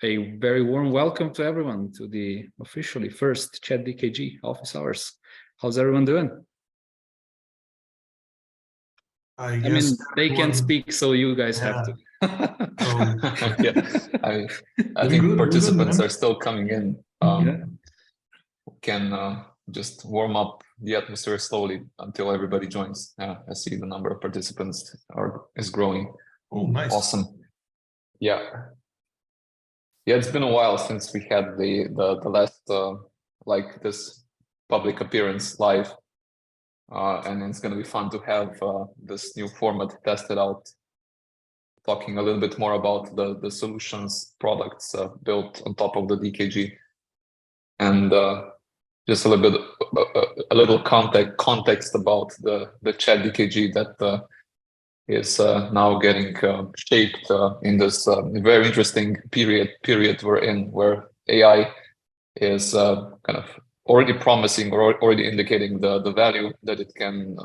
A very warm welcome to everyone to the officially first ChatDKG Office Hours. How's everyone doing? I mean, they can speak, so you guys have to. I think participants are still coming in. Can just warm up the atmosphere slowly until everybody joins. I see the number of participants is growing. Oh, nice. Awesome. Yeah, it's been a while since we had the last like this public appearance live, and it's going to be fun to have this new format tested out, talking a little bit more about the solutions, products built on top of the DKG, and just a little context about the ChatDKG that is now getting shaped in this very interesting period we're in, where AI is kind of already promising or already indicating the value that it can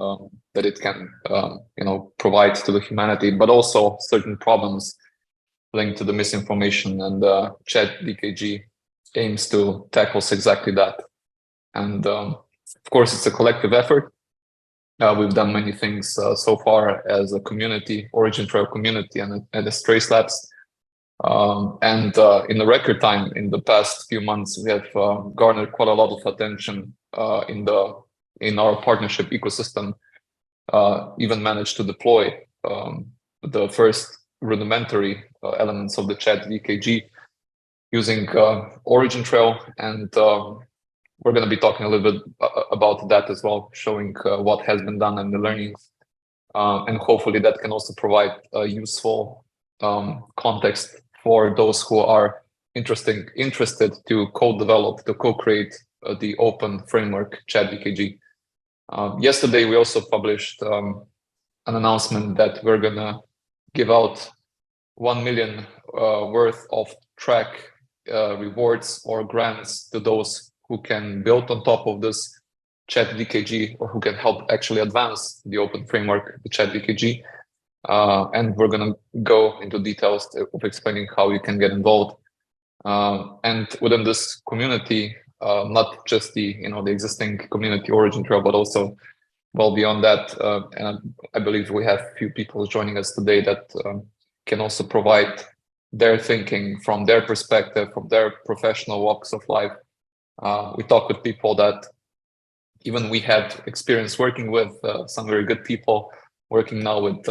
provide to the humanity, but also certain problems linked to the misinformation, and ChatDKG aims to tackle exactly that. And of course, it's a collective effort. We've done many things so far as a community, OriginTrail community, and as Trace Labs. And in a record time, in the past few months, we have garnered quite a lot of attention in our partnership ecosystem. Even managed to deploy the first rudimentary elements of the ChatDKG using OriginTrail, and we're going to be talking a little bit about that as well, showing what has been done and the learnings, and hopefully that can also provide a useful context for those who are interested to co-develop, to co-create the open framework ChatDKG. Yesterday, we also published an announcement that we're going to give out 1 million worth of track rewards or grants to those who can build on top of this ChatDKG, or who can help actually advance the open framework, the ChatDKG. And we're going to go into details of explaining how you can get involved. And within this community, not just the existing community OriginTrail, but also well beyond that. And I believe we have a few people joining us today that can also provide their thinking from their perspective, from their professional walks of life. We talk with people that even we had experience working with, some very good people working now with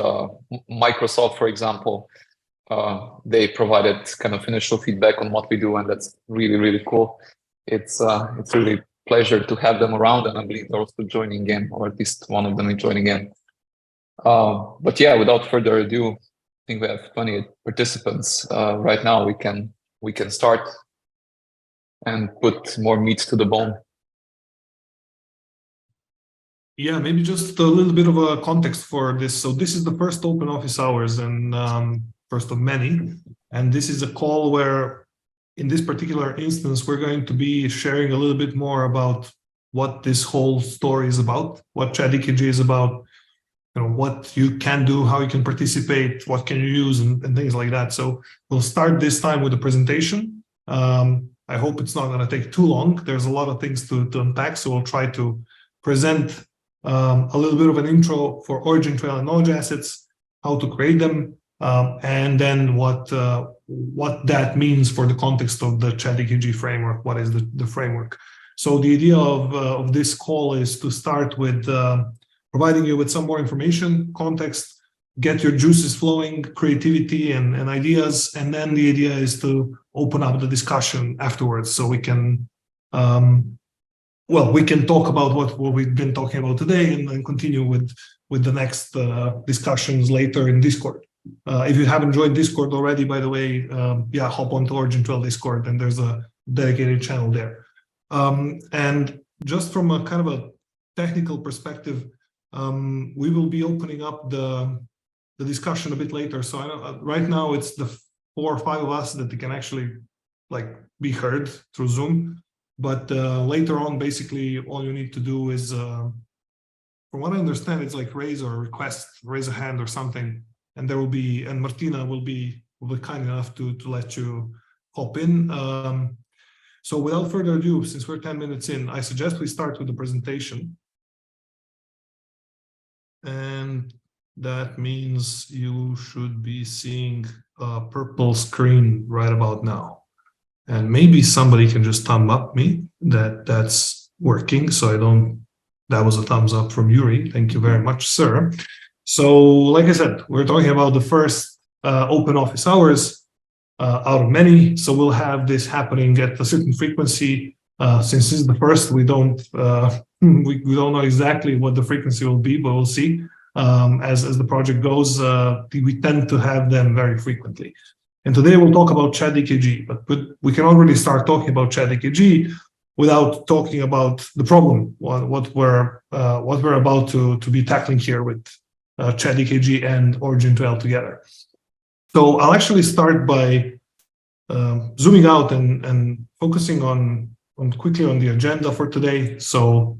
Microsoft, for example. They provided kind of initial feedback on what we do, and that's really, really cool. It's really a pleasure to have them around, and I believe they're also joining in, or at least one of them is joining in. But yeah, without further ado, I think we have 20 participants right now. We can start and put more meat to the bone. Yeah, maybe just a little bit of a context for this. So this is the first open office hours, and first of many. And this is a call where, in this particular instance, we're going to be sharing a little bit more about what this whole story is about, what ChatDKG is about, what you can do, how you can participate, what can you use, and things like that. So we'll start this time with a presentation. I hope it's not going to take too long. There's a lot of things to unpack, so we'll try to present a little bit of an intro for OriginTrail and knowledge assets, how to create them, and then what that means for the context of the ChatDKG framework. What is the framework? So the idea of this call is to start with providing you with some more information, context, get your juices flowing, creativity and ideas, and then the idea is to open up the discussion afterwards, so we can we can talk about what we've been talking about today, and then continue with the next discussions later in Discord. If you haven't joined Discord already, by the way, hop onto OriginTrail Discord, and there's a dedicated channel there. And just from a kind of a technical perspective, we will be opening up the discussion a bit later. So I know, right now it's the 4 or 5 of us that can actually be heard through Zoom. But later on, basically, all you need to do is, from what I understand, it's raise a hand or something, and there will be, and Martina will be kind enough to let you hop in. So without further ado, since we're 10 minutes in, I suggest we start with the presentation. And that means you should be seeing a purple screen right about now. And maybe somebody can just thumb up me that that's working. So that was a thumbs up from Yuri. Thank you very much, sir. So like I said, we're talking about the first open office hours out of many. So we'll have this happening at a certain frequency. Since this is the first, we don't know exactly what the frequency will be, but we'll see. As the project goes, we tend to have them very frequently. And today we'll talk about ChatDKG, but we can already start talking about ChatDKG without talking about the problem, what we're about to be tackling here with ChatDKG and OriginTrail together. So I'll actually start by zooming out and focusing quickly on the agenda for today. So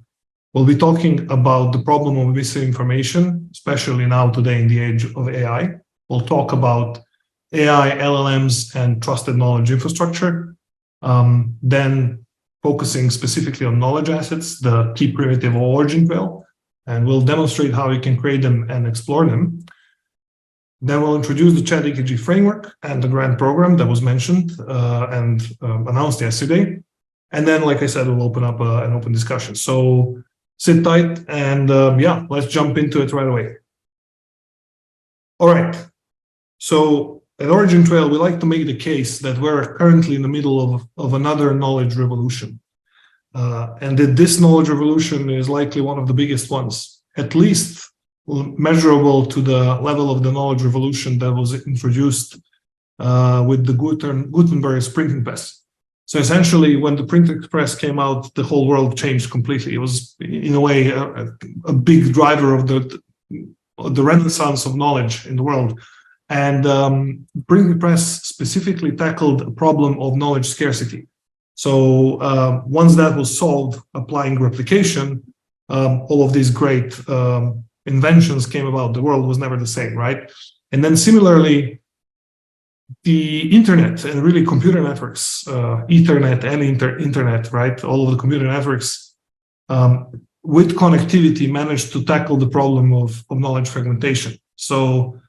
we'll be talking about the problem of misinformation, especially now today in the age of AI. We'll talk about AI, LLMs, and trusted knowledge infrastructure. Then focusing specifically on knowledge assets, the key primitive of OriginTrail, and we'll demonstrate how you can create them and explore them. Then we'll introduce the ChatDKG framework and the grant program that was mentioned and announced yesterday. And then, like I said, we'll open up an open discussion. So sit tight and yeah, let's jump into it right away. All right. So at OriginTrail, we like to make the case that we're currently in the middle of another knowledge revolution. And that this knowledge revolution is likely one of the biggest ones, at least measurable to the level of the knowledge revolution that was introduced with the Gutenberg's printing press. So essentially, when the printing press came out, the whole world changed completely. It was, in a way, a big driver of the renaissance of knowledge in the world. And printing press specifically tackled a problem of knowledge scarcity. So once that was solved, applying replication, all of these great inventions came about. The world was never the same, right? And then similarly, the internet and really computer networks, Ethernet and internet, right? All of the computer networks with connectivity managed to tackle the problem of knowledge fragmentation. So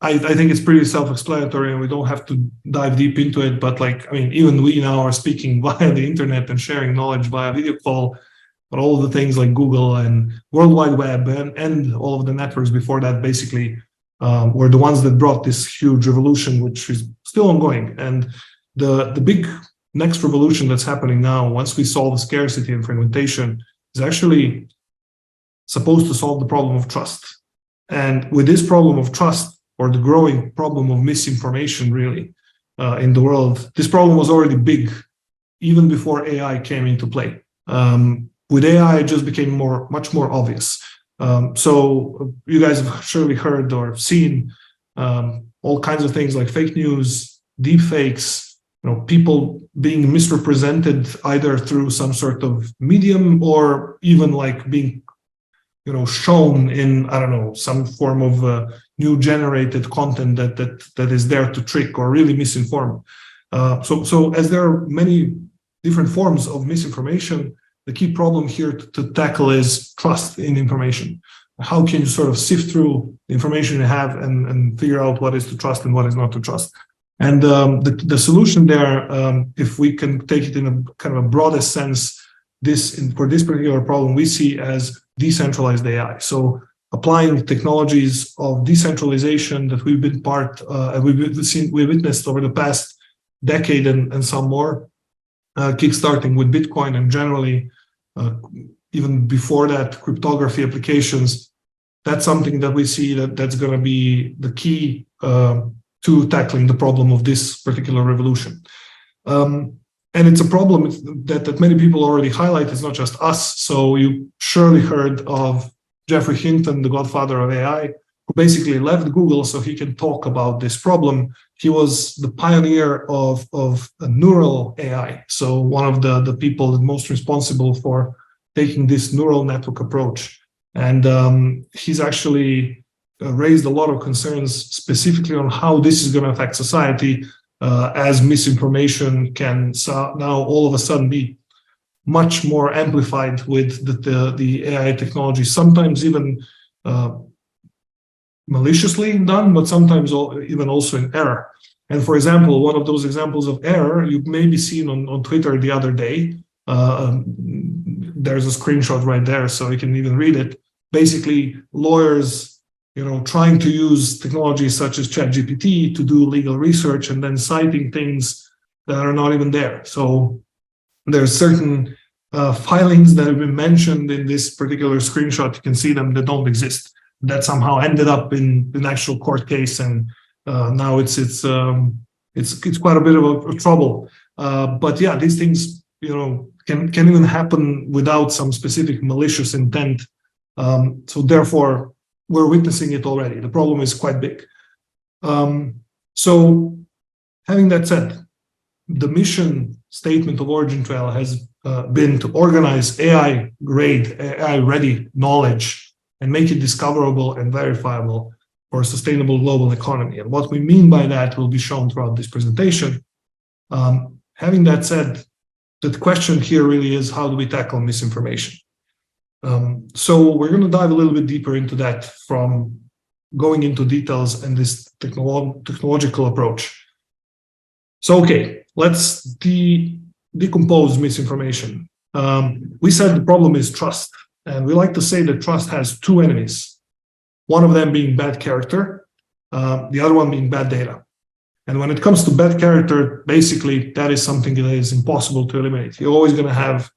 I think it's pretty self-explanatory and we don't have to dive deep into it, but like, I mean, even we now are speaking via the internet and sharing knowledge via video call, but all of the things like Google and World Wide Web and all of the networks before that basically were the ones that brought this huge revolution, which is still ongoing. And the big next revolution that's happening now, once we solve the scarcity and fragmentation, is actually supposed to solve the problem of trust. And with this problem of trust, or the growing problem of misinformation, really, in the world, this problem was already big, even before AI came into play. With AI, it just became much more obvious. So you guys have surely heard or seen all kinds of things like fake news, deep fakes, people being misrepresented either through some sort of medium or even like being, shown in, I don't know, some form of new generated content that is there to trick or really misinform. So as there are many different forms of misinformation, the key problem here to tackle is trust in information. How can you sort of sift through the information you have and figure out what is to trust and what is not to trust? And the solution there, if we can take it in a kind of a broadest sense, for this particular problem, we see as decentralized AI. So applying technologies of decentralization that we've been we've witnessed over the past decade and some more, kickstarting with Bitcoin and generally, even before that, cryptography applications. That's something that we see that's going to be the key to tackling the problem of this particular revolution. And it's a problem that many people already highlight. It's not just us. So you surely heard of Geoffrey Hinton, the godfather of AI, who basically left Google so he can talk about this problem. He was the pioneer of neural AI. So one of the people most responsible for taking this neural network approach. And he's actually raised a lot of concerns specifically on how this is going to affect society. as misinformation can now all of a sudden be much more amplified with the AI technology, sometimes even maliciously done, but sometimes even also in error. And for example, one of those examples of error you may be seen on Twitter the other day. There's a screenshot right there, so you can even read it. Basically, lawyers, trying to use technologies such as ChatGPT to do legal research and then citing things that are not even there. So there's certain filings that have been mentioned in this particular screenshot. You can see them that don't exist. That somehow ended up in an actual court case, and now it's quite a bit of a trouble. But yeah, these things can even happen without some specific malicious intent. So therefore, we're witnessing it already. The problem is quite big. So having that said, the mission statement of OriginTrail has been to organize AI-grade, AI-ready knowledge and make it discoverable and verifiable for a sustainable global economy. And what we mean by that will be shown throughout this presentation. Having that said, the question here really is, how do we tackle misinformation? So we're going to dive a little bit deeper into that from going into details and this technological approach. So, okay, let's decompose misinformation. We said the problem is trust, and we like to say that trust has two enemies, one of them being bad character, the other one being bad data. And when it comes to bad character, basically, that is something that is impossible to eliminate. You're always going to have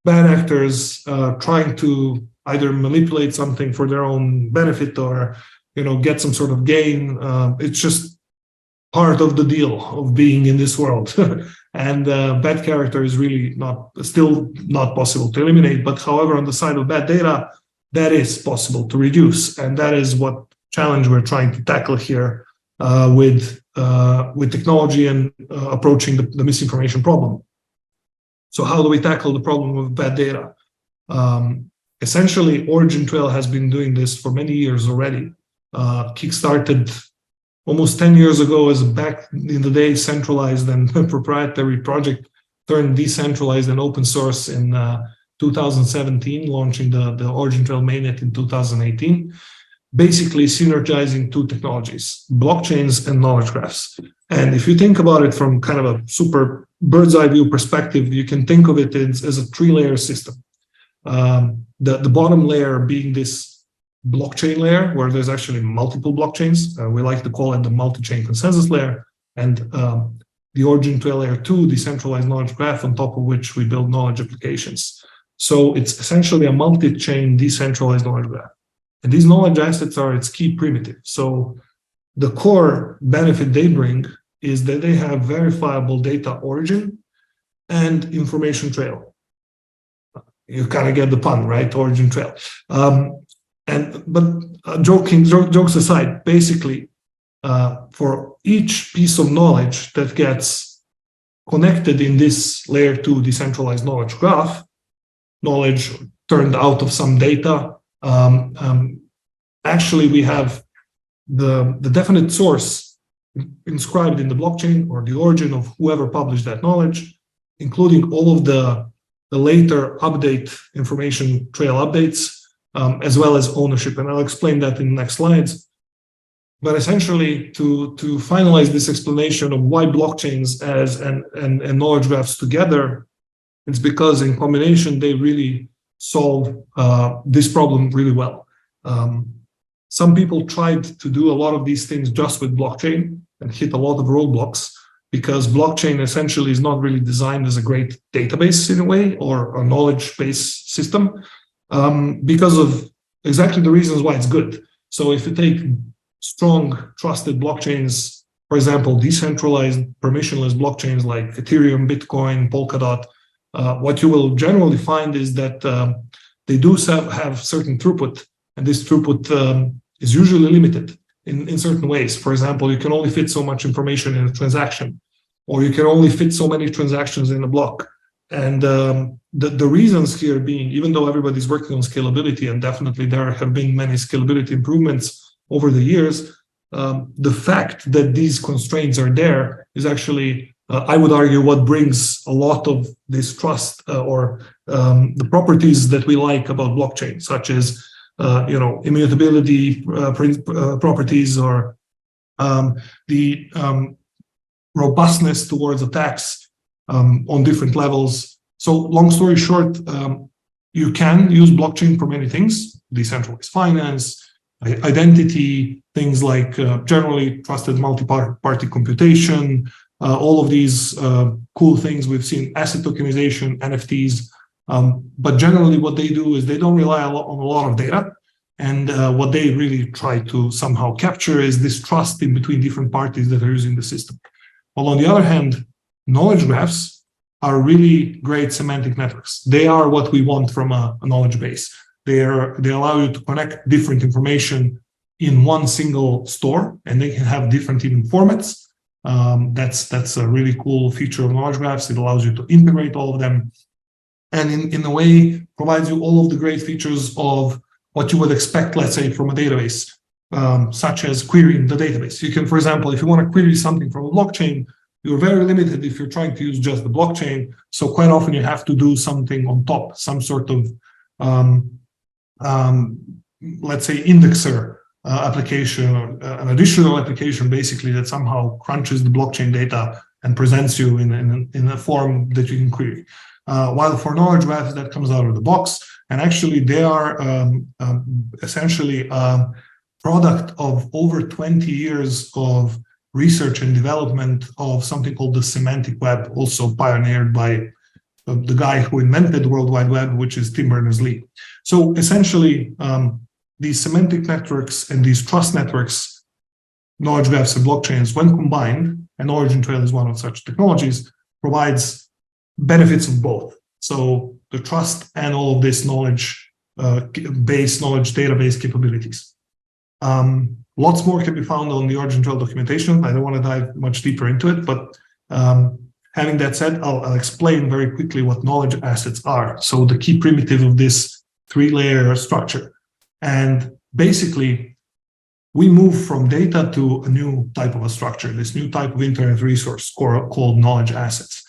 bad actors trying to either manipulate something for their own benefit or get some sort of gain. It's just part of the deal of being in this world. And bad character is really still not possible to eliminate. But however, on the side of bad data, that is possible to reduce. And that is what challenge we're trying to tackle here with technology and approaching the misinformation problem. So how do we tackle the problem of bad data? Essentially, OriginTrail has been doing this for many years already. Kickstarted almost 10 years ago as back in the day centralized and proprietary project turned decentralized and open source in 2017, launching the OriginTrail mainnet in 2018. Basically synergizing two technologies, blockchains and knowledge graphs. And if you think about it from kind of a super bird's eye view perspective, you can think of it as a three-layer system. The bottom layer being this blockchain layer, where there's actually multiple blockchains. We like to call it the multi-chain consensus layer. And the OriginTrail layer 2, decentralized knowledge graph, on top of which we build knowledge applications. So it's essentially a multi-chain decentralized knowledge graph. And these knowledge assets are its key primitive. So the core benefit they bring is that they have verifiable data origin and information trail. You kind of get the pun, right? OriginTrail. But jokes aside, basically, for each piece of knowledge that gets connected in this layer 2 decentralized knowledge graph, knowledge turned out of some data, actually we have the definite source inscribed in the blockchain or the origin of whoever published that knowledge, including all of the later update information trail updates, as well as ownership. And I'll explain that in the next slides. But essentially, to finalize this explanation of why blockchains and knowledge graphs together, it's because in combination, they really solve this problem really well. Some people tried to do a lot of these things just with blockchain and hit a lot of roadblocks because blockchain essentially is not really designed as a great database in a way or a knowledge-based system because of exactly the reasons why it's good. So if you take strong, trusted blockchains, for example, decentralized, permissionless blockchains like Ethereum, Bitcoin, Polkadot, what you will generally find is that they do have certain throughput, and this throughput is usually limited in certain ways. For example, you can only fit so much information in a transaction, or you can only fit so many transactions in a block. And the reasons here being, even though everybody's working on scalability, and definitely there have been many scalability improvements over the years, the fact that these constraints are there is actually, I would argue, what brings a lot of this trust or the properties that we like about blockchain, such as immutability properties or the robustness towards attacks on different levels. So long story short, you can use blockchain for many things: decentralized finance, identity, things like generally trusted multi-party computation, all of these cool things we've seen, asset tokenization, NFTs. But generally what they do is they don't rely on a lot of data. And what they really try to somehow capture is this trust in between different parties that are using the system. While on the other hand, knowledge graphs are really great semantic networks. They are what we want from a knowledge base. They allow you to connect different information in one single store, and they can have different even formats. That's a really cool feature of knowledge graphs. It allows you to integrate all of them, and in a way provides you all of the great features of what you would expect, let's say, from a database, such as querying the database. You can, for example, if you want to query something from a blockchain, you're very limited if you're trying to use just the blockchain. So quite often you have to do something on top, some sort of, let's say, indexer application or an additional application, basically, that somehow crunches the blockchain data and presents you in a form that you can query. While for knowledge graphs, that comes out of the box. And actually, they are essentially a product of over 20 years of research and development of something called the semantic web, also pioneered by the guy who invented the World Wide Web, which is Tim Berners-Lee. So essentially, these semantic networks and these trust networks, knowledge graphs and blockchains, when combined, and OriginTrail is one of such technologies, provides benefits of both. So the trust and all of this knowledge database capabilities. Lots more can be found on the OriginTrail documentation. I don't want to dive much deeper into it, but having that said, I'll explain very quickly what knowledge assets are. So the key primitive of this 3-layer structure. And basically, we move from data to a new type of a structure, this new type of internet resource called knowledge assets.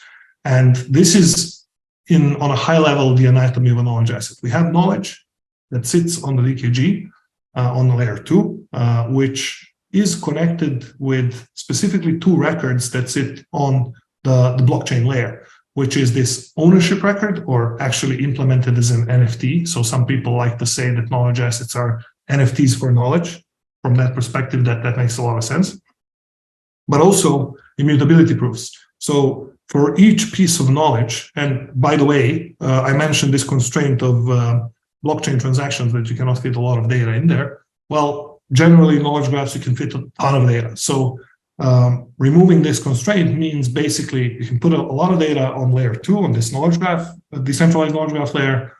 And this is, on a high level, the anatomy of a knowledge asset. We have knowledge that sits on the DKG, on the layer 2, which is connected with specifically 2 records that sit on the blockchain layer, which is this ownership record, or actually implemented as an NFT. So some people like to say that knowledge assets are NFTs for knowledge. From that perspective, that makes a lot of sense. But also immutability proofs. So for each piece of knowledge, and by the way, I mentioned this constraint of blockchain transactions that you cannot fit a lot of data in there. Well, generally, knowledge graphs, you can fit a ton of data. So removing this constraint means basically you can put a lot of data on layer 2 on this knowledge graph, a decentralized knowledge graph layer,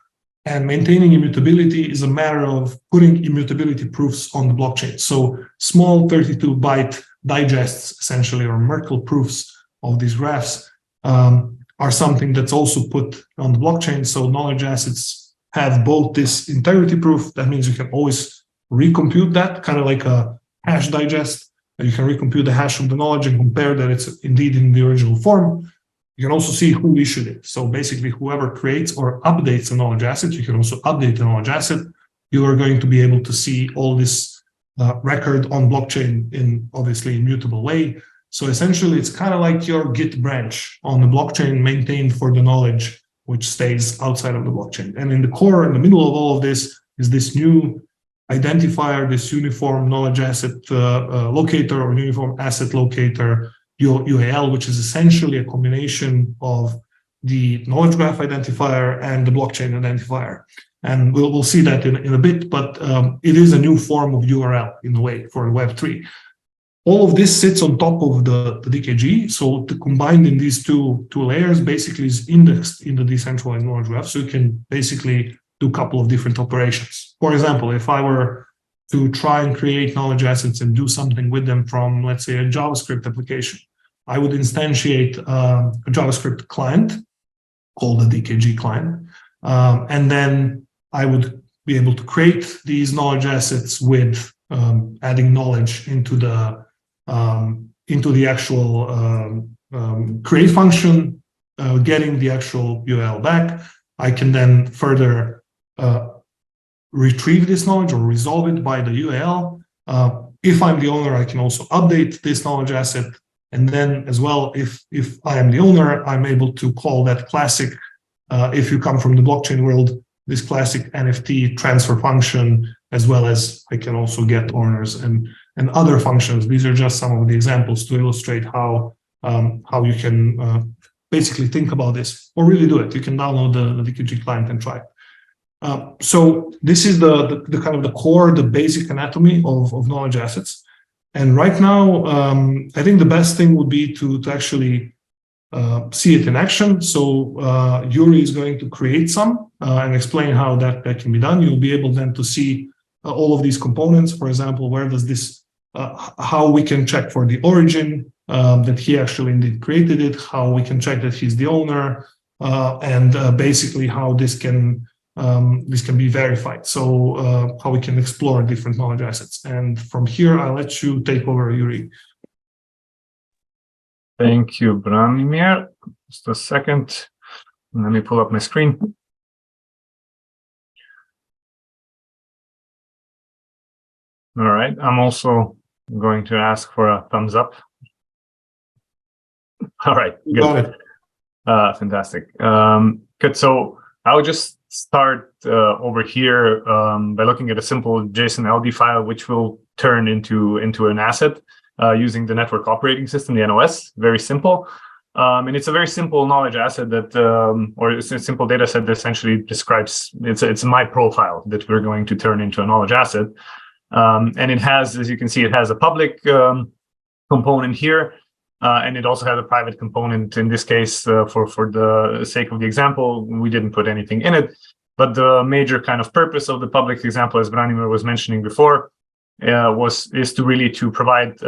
and maintaining immutability is a matter of putting immutability proofs on the blockchain. So small 32-byte digests, essentially, or Merkle proofs of these graphs are something that's also put on the blockchain. So knowledge assets have both this integrity proof. That means you can always recompute that, kind of like a hash digest. You can recompute the hash of the knowledge and compare that it's indeed in the original form. You can also see who issued it. So basically, whoever creates or updates a knowledge asset, you can also update the knowledge asset. You are going to be able to see all this record on blockchain in obviously immutable way. So essentially, it's kind of like your Git branch on the blockchain maintained for the knowledge which stays outside of the blockchain. And in the core, in the middle of all of this, is this new identifier, this uniform knowledge asset locator or uniform asset locator, UAL, which is essentially a combination of the knowledge graph identifier and the blockchain identifier. And we'll see that in a bit, but it is a new form of URL in a way for Web3. All of this sits on top of the DKG. So combined in these two layers basically is indexed in the decentralized knowledge graph. So you can basically do a couple of different operations. For example, if I were to try and create knowledge assets and do something with them from, let's say, a JavaScript application, I would instantiate a JavaScript client called the DKG client. And then I would be able to create these knowledge assets with adding knowledge into the actual create function, getting the actual URL back. I can then further retrieve this knowledge or resolve it by the URL. If I'm the owner, I can also update this knowledge asset. And then as well, if I am the owner, I'm able to call that classic, if you come from the blockchain world, this classic NFT transfer function, as well as I can also get owners and other functions. These are just some of the examples to illustrate how you can basically think about this or really do it. You can download the DKG client and try it. So this is the kind of the core, the basic anatomy of knowledge assets. And right now, I think the best thing would be to actually see it in action. So Yuri is going to create some and explain how that can be done. You'll be able then to see all of these components. For example, where does this, how we can check for the origin, that he actually indeed created it, how we can check that he's the owner, and basically how this can be verified. So how we can explore different knowledge assets. And from here, I'll let you take over, Yuri. Thank you, Branimir. Just a second. Let me pull up my screen. All right. I'm also going to ask for a thumbs up. All right. Good. Got it. Fantastic. Good. So I would just start over here by looking at a simple JSON LD file, which will turn into an asset using the network operating system, the NOS. Very simple. And it's a very simple knowledge asset that, or it's a simple data set that essentially describes, it's my profile that we're going to turn into a knowledge asset. And it has, as you can see, it has a public component here. And it also has a private component. In this case, for the sake of the example, we didn't put anything in it. But the major kind of purpose of the public example, as Branimir was mentioning before, is to really provide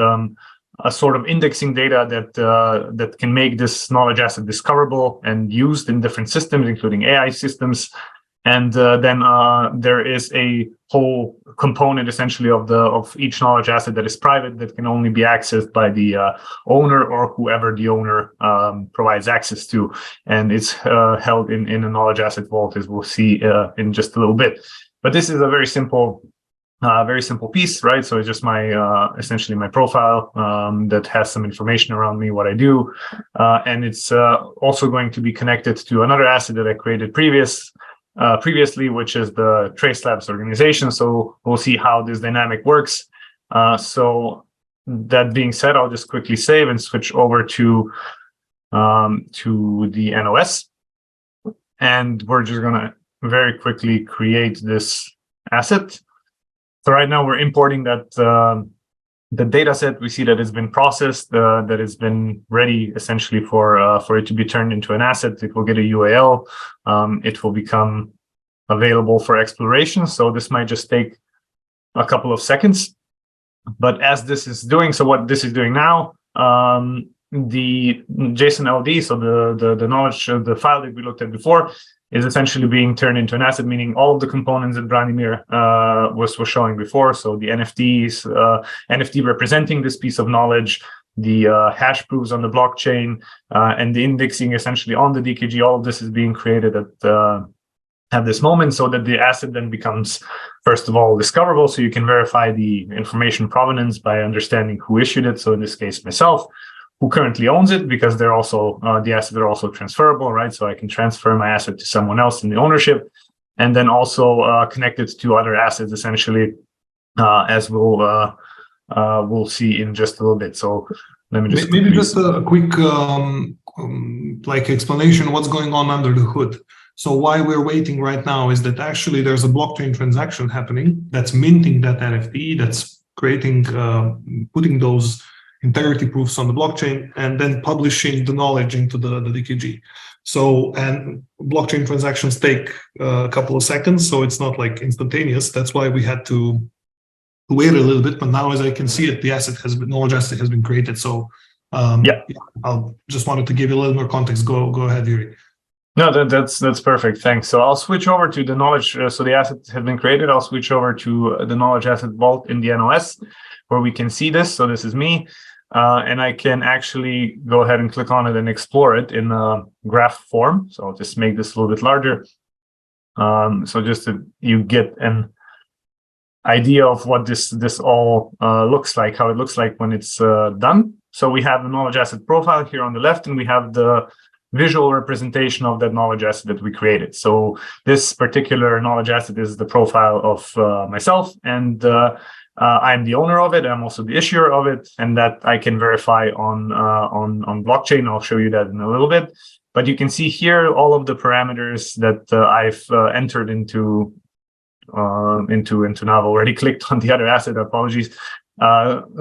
a sort of indexing data that can make this knowledge asset discoverable and used in different systems, including AI systems. And then there is a whole component essentially of each knowledge asset that is private, that can only be accessed by the owner or whoever the owner provides access to. And it's held in a knowledge asset vault, as we'll see in just a little bit. But this is a very simple piece, right? So it's just my essentially my profile that has some information around me, what I do. And it's also going to be connected to another asset that I created previously, which is the Trace Labs organization. So we'll see how this dynamic works. So that being said, I'll just quickly save and switch over to the NOS. And we're just gonna very quickly create this asset. So right now we're importing that the data set. We see that it's been processed, that it's been ready essentially for it to be turned into an asset. It will get a URL. It will become available for exploration. So this might just take a couple of seconds. But as this is doing, so what this is doing now, the JSON LD, so the knowledge, the file that we looked at before, is essentially being turned into an asset, meaning all of the components that Branimir was showing before. So the NFTs, NFT representing this piece of knowledge, the hash proofs on the blockchain, and the indexing essentially on the DKG. All of this is being created at this moment, so that the asset then becomes, first of all, discoverable. So you can verify the information provenance by understanding who issued it. So in this case, myself, who currently owns it, because they're also the assets are also transferable, right? So I can transfer my asset to someone else in the ownership, and then also connect it to other assets, essentially, as we'll see in just a little bit. So let me just maybe just a quick like explanation what's going on under the hood. So why we're waiting right now is that actually there's a blockchain transaction happening that's minting that NFT, that's creating, putting those integrity proofs on the blockchain, and then publishing the knowledge into the DKG. So, and blockchain transactions take a couple of seconds, so it's not like instantaneous. That's why we had to wait a little bit. But now, as I can see it, the asset has been, knowledge asset has been created. So, yeah, I'll just wanted to give you a little more context. Go ahead, Yuri. No, that's perfect. Thanks. So I'll switch over to the knowledge. So the asset has been created. I'll switch over to the knowledge asset vault in the NOS, where we can see this. So this is me, and I can actually go ahead and click on it and explore it in a graph form. So I'll just make this a little bit larger. So just that you get an idea of what this all looks like, how it looks like when it's done. So we have the knowledge asset profile here on the left, and we have the visual representation of that knowledge asset that we created. So this particular knowledge asset is the profile of myself, and I'm the owner of it. I'm also the issuer of it, and that I can verify on blockchain. I'll show you that in a little bit. But you can see here all of the parameters that I've entered into now. I've already clicked on the other asset. Apologies.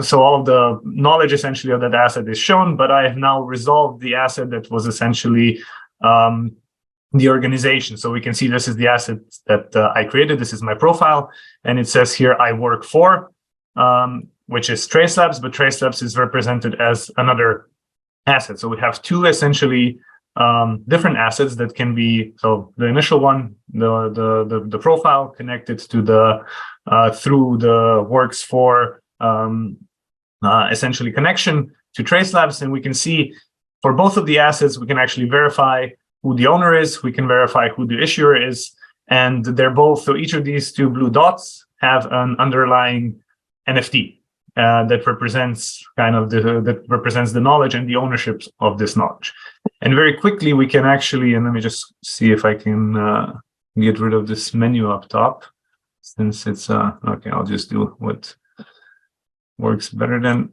So all of the knowledge essentially of that asset is shown, but I have now resolved the asset that was essentially the organization. So we can see this is the asset that I created. This is my profile, and it says here I work for, which is TraceLabs, but TraceLabs is represented as another asset. So we have two essentially different assets that can be, so the initial one, the profile connected to the through the works for essentially connection to TraceLabs, and we can see for both of the assets we can actually verify who the owner is, we can verify who the issuer is, and they're both, so each of these two blue dots have an underlying NFT that represents kind of that represents the knowledge and the ownership of this knowledge. And very quickly we can actually, and let me just see if I can get rid of this menu up top, since it's okay, I'll just do what works better than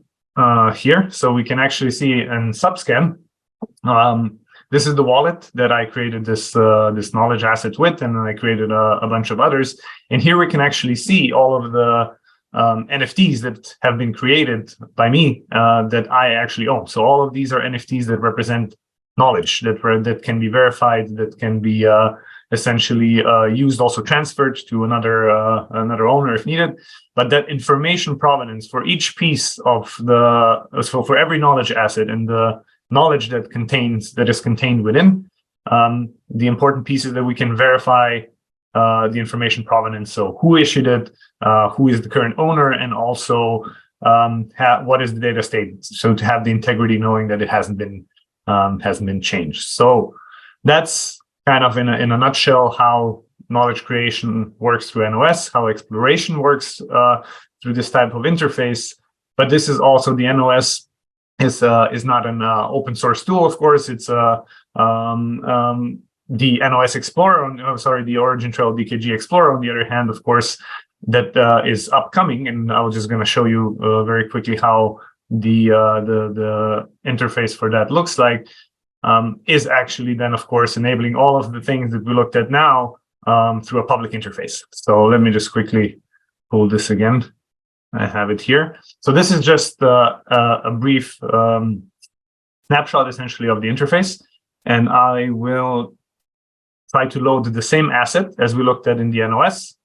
here. So we can actually see in Subscan, this is the wallet that I created this knowledge asset with, and then I created a bunch of others. And here we can actually see all of the NFTs that have been created by me that I actually own. So all of these are NFTs that represent knowledge that can be verified, that can be essentially used, also transferred to another owner if needed. But that information provenance for each piece of so for every knowledge asset and the knowledge that is contained within, the important pieces that we can verify the information provenance. So who issued it, who is the current owner, and also what is the data state. So to have the integrity, knowing that it hasn't been changed. So that's kind of in a nutshell how knowledge creation works through NOS, how exploration works through this type of interface. But this is also, the NOS is not an open source tool, of course. It's the NOS Explorer, the OriginTrail DKG Explorer, on the other hand, of course, that is upcoming. And I was just going to show you very quickly how the interface for that looks like, is actually then, of course, enabling all of the things that we looked at now through a public interface. So let me just quickly pull this again. I have it here. So this is just a brief snapshot, essentially, of the interface. And I will try to load the same asset as we looked at in the NOS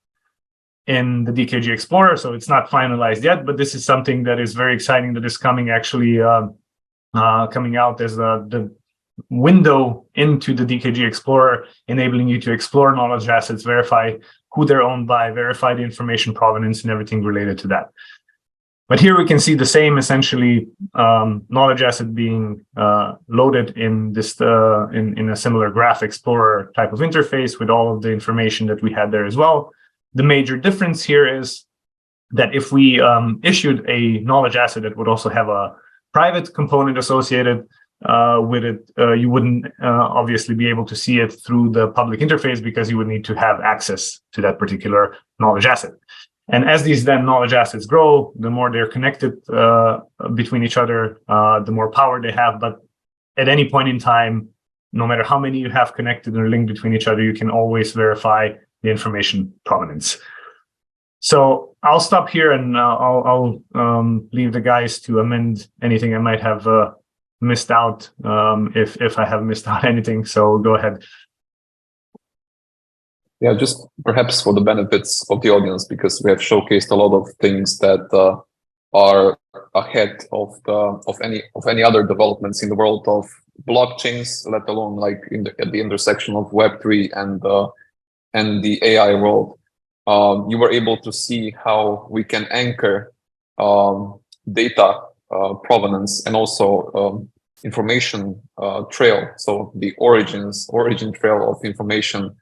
in the DKG Explorer. So it's not finalized yet, but this is something that is very exciting that is coming out as the window into the DKG Explorer, enabling you to explore knowledge assets, verify who they're owned by, verify the information provenance, and everything related to that. But here we can see the same, essentially, knowledge asset being loaded in this in a similar Graph Explorer type of interface with all of the information that we had there as well. The major difference here is that if we issued a knowledge asset that would also have a private component associated with it, you wouldn't obviously be able to see it through the public interface, because you would need to have access to that particular knowledge asset. And as these then knowledge assets grow, the more they're connected between each other, the more power they have. But at any point in time, no matter how many you have connected or linked between each other, you can always verify the information provenance. So I'll stop here, and I'll leave the guys to amend anything I might have missed out, if I have missed out anything. So go ahead. Yeah, just perhaps for the benefits of the audience, because we have showcased a lot of things that are ahead of any other developments in the world of blockchains, let alone like at the intersection of Web3 and the AI world. You were able to see how we can anchor data provenance and also information trail. So the origin trail of information,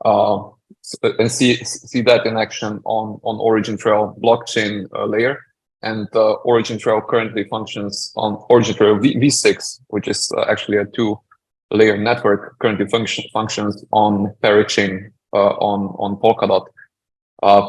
and see that in action on OriginTrail blockchain layer. And OriginTrail currently functions on OriginTrail v6, which is actually a 2-layer network. Currently functions on Parachain on Polkadot.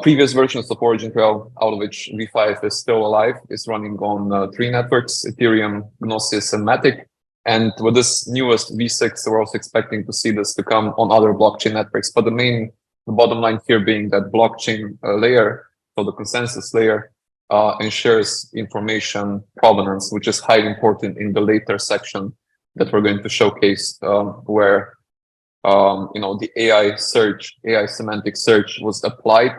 Previous versions of OriginTrail, out of which v5 is still alive, is running on 3 networks: Ethereum, Gnosis, and Matic. And with this newest v6, we're also expecting to see this to come on other blockchain networks. But the bottom line here being that blockchain layer, so the consensus layer, ensures information provenance, which is highly important in the later section that we're going to showcase, where the AI semantic search was applied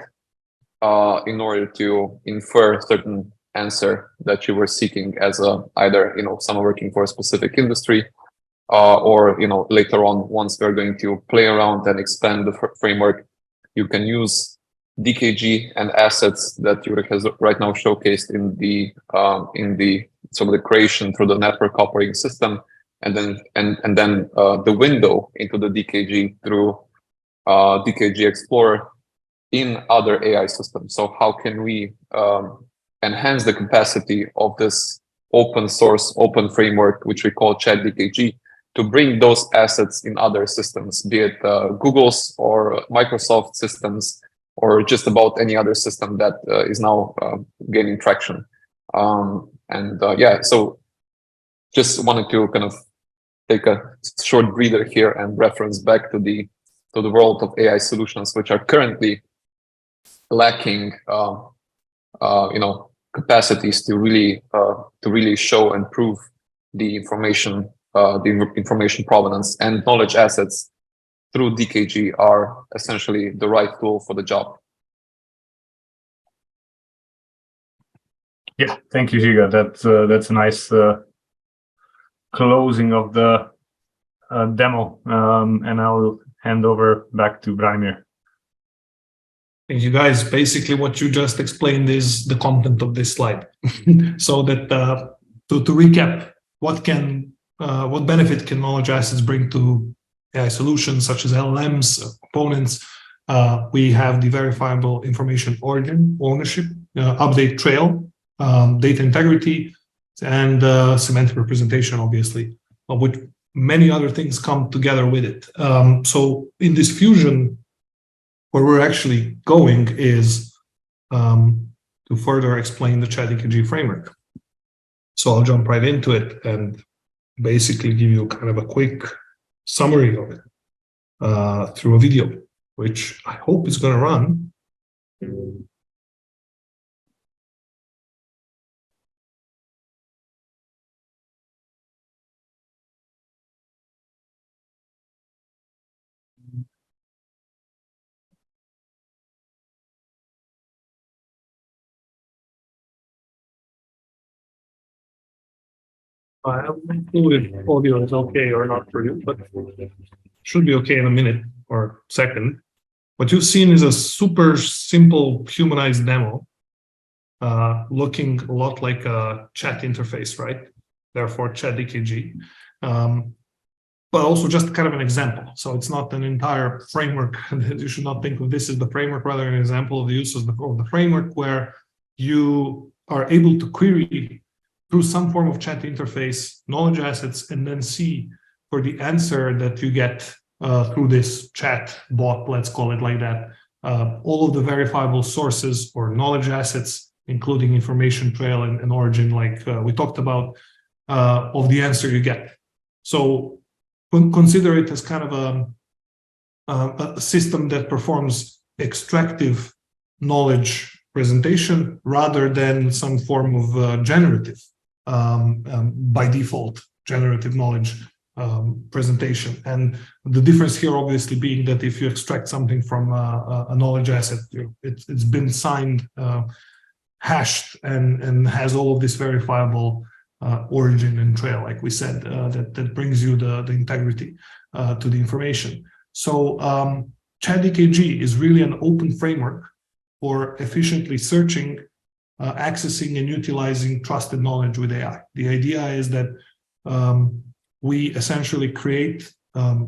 in order to infer certain answer that you were seeking as either someone working for a specific industry, or later on, once we're going to play around and expand the framework, you can use DKG and assets that Jurek has right now showcased in the some of the creation through the network operating system, and then the window into the DKG through DKG Explorer in other AI systems. So how can we enhance the capacity of this open source, open framework, which we call ChatDKG, to bring those assets in other systems, be it Google's or Microsoft systems, or just about any other system that is now gaining traction. So just wanted to kind of take a short breather here and reference back to the world of AI solutions, which are currently lacking capacities to really show and prove the information provenance, and knowledge assets through DKG are essentially the right tool for the job. Yeah, thank you, Giga. That's a nice closing of the demo, and I'll hand over back to Branimir. Thank you, guys. Basically, what you just explained is the content of this slide. So that to recap, what benefit can knowledge assets bring to AI solutions such as LLMs, components? We have the verifiable information origin, ownership, update trail, data integrity, and semantic representation, obviously, of which many other things come together with it. So in this fusion, where we're actually going is to further explain the ChatDKG framework. So I'll jump right into it and basically give you kind of a quick summary of it through a video, which I hope is going to run. I haven't included audio is okay or not for you, but should be okay in a minute or second. What you've seen is a super simple humanized demo, looking a lot like a chat interface, right? Therefore, ChatDKG, but also just kind of an example. So it's not an entire framework. You should not think of this as the framework, rather an example of the use of the framework, where you are able to query through some form of chat interface knowledge assets, and then see for the answer that you get through this chat bot, let's call it like that, all of the verifiable sources or knowledge assets, including information trail and origin, like we talked about, of the answer you get. So consider it as kind of a system that performs extractive knowledge presentation rather than some form of generative, by default, generative knowledge presentation. And the difference here obviously being that if you extract something from a knowledge asset, it's been signed, hashed, and has all of this verifiable origin and trail, like we said, that brings you the integrity to the information. So ChatDKG is really an open framework for efficiently searching, accessing, and utilizing trusted knowledge with AI. The idea is that we essentially create a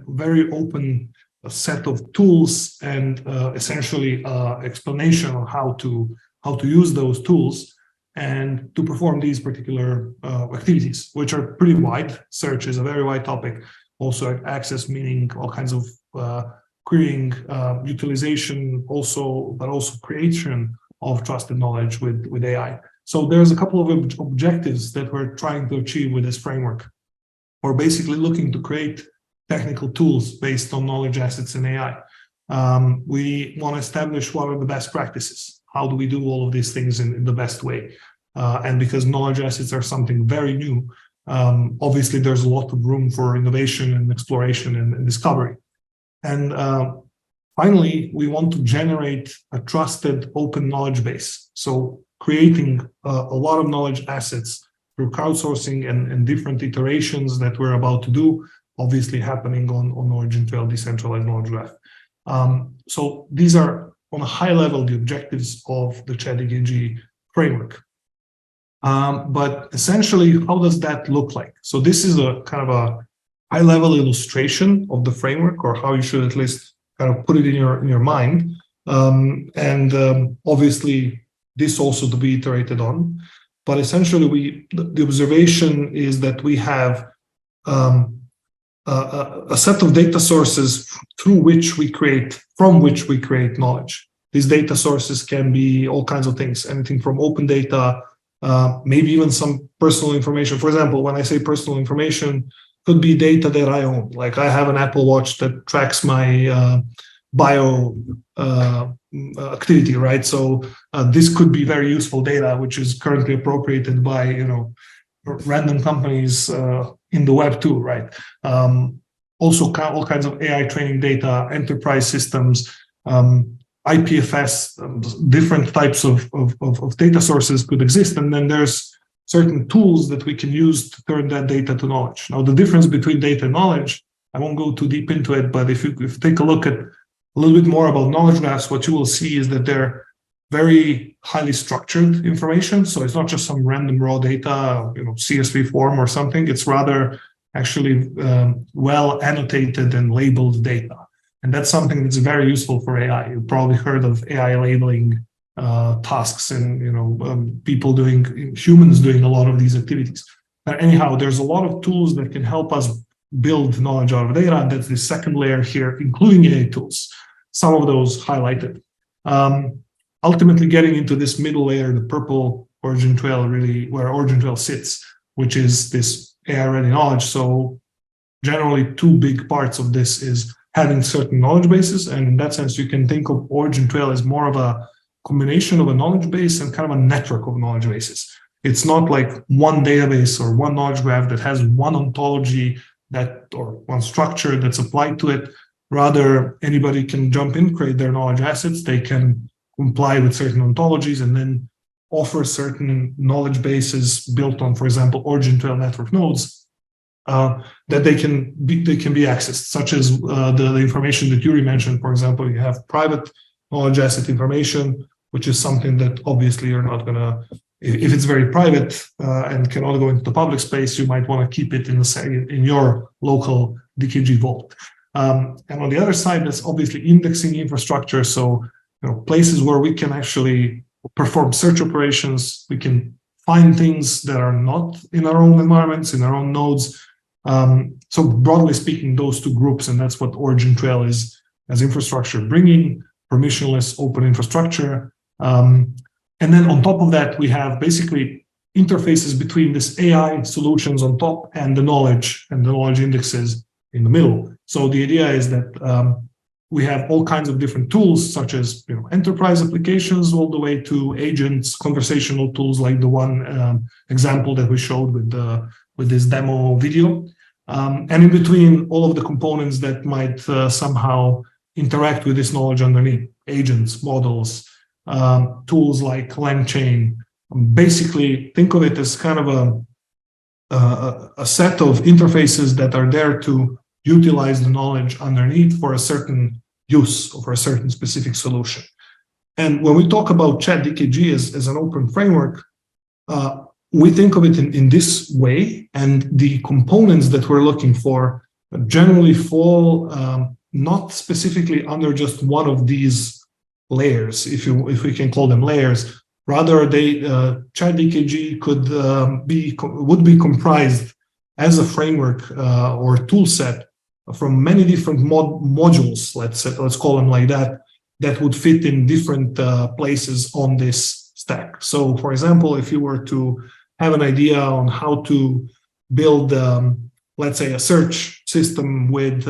very open set of tools and essentially explanation on how to use those tools and to perform these particular activities, which are pretty wide. Search is a very wide topic. Also access, meaning all kinds of querying, utilization, but also creation of trusted knowledge with AI. So there's a couple of objectives that we're trying to achieve with this framework. We're basically looking to create technical tools based on knowledge assets in AI. We want to establish what are the best practices. How do we do all of these things in the best way? And because knowledge assets are something very new, obviously there's a lot of room for innovation and exploration and discovery. And finally, we want to generate a trusted open knowledge base. So creating a lot of knowledge assets through crowdsourcing and different iterations that we're about to do, obviously happening on OriginTrail decentralized knowledge graph. So these are, on a high level, the objectives of the ChatDKG framework. But essentially, how does that look like? So this is a kind of a high-level illustration of the framework, or how you should at least kind of put it in your mind. Obviously, this also to be iterated on. But essentially, the observation is that we have a set of data sources from which we create knowledge. These data sources can be all kinds of things, anything from open data, maybe even some personal information. For example, when I say personal information, could be data that I own. Like I have an Apple Watch that tracks my bio activity, right? So this could be very useful data, which is currently appropriated by random companies in the web too, right? Also all kinds of AI training data, enterprise systems, IPFS, different types of data sources could exist. And then there's certain tools that we can use to turn that data to knowledge. Now, the difference between data and knowledge, I won't go too deep into it, but if you take a look at a little bit more about knowledge graphs, what you will see is that they're very highly structured information. So it's not just some random raw data, CSV form or something. It's rather actually well annotated and labeled data. And that's something that's very useful for AI. You've probably heard of AI labeling tasks and humans doing a lot of these activities. But anyhow, there's a lot of tools that can help us build knowledge out of data. And that's the second layer here, including AI tools. Some of those highlighted. Ultimately getting into this middle layer, the purple OriginTrail, really where OriginTrail sits, which is this AI-ready knowledge. So generally, two big parts of this is having certain knowledge bases. And in that sense, you can think of OriginTrail as more of a combination of a knowledge base and kind of a network of knowledge bases. It's not like one database or one knowledge graph that has one ontology or one structure that's applied to it. Rather, anybody can jump in, create their knowledge assets. They can comply with certain ontologies and then offer certain knowledge bases built on, for example, OriginTrail network nodes that they can be accessed, such as the information that Yuri mentioned. For example, you have private knowledge asset information, which is something that obviously you're not going to, if it's very private and cannot go into the public space, you might want to keep it in your local DKG vault. And on the other side, there's obviously indexing infrastructure. So places where we can actually perform search operations, we can find things that are not in our own environments, in our own nodes. So broadly speaking, those two groups, and that's what OriginTrail is as infrastructure, bringing permissionless open infrastructure. And then on top of that, we have basically interfaces between this AI solutions on top and the knowledge indexes in the middle. So the idea is that we have all kinds of different tools, such as enterprise applications, all the way to agents, conversational tools like the one example that we showed with this demo video. And in between, all of the components that might somehow interact with this knowledge underneath: agents, models, tools like LangChain, basically think of it as kind of a set of interfaces that are there to utilize the knowledge underneath for a certain use or for a certain specific solution. And when we talk about ChatDKG as an open framework, we think of it in this way, and the components that we're looking for generally fall not specifically under just one of these layers, if we can call them layers. Rather, ChatDKG would be comprised as a framework or tool set from many different modules, let's call them like that, that would fit in different places on this stack. So, for example, if you were to have an idea on how to build, let's say, a search system with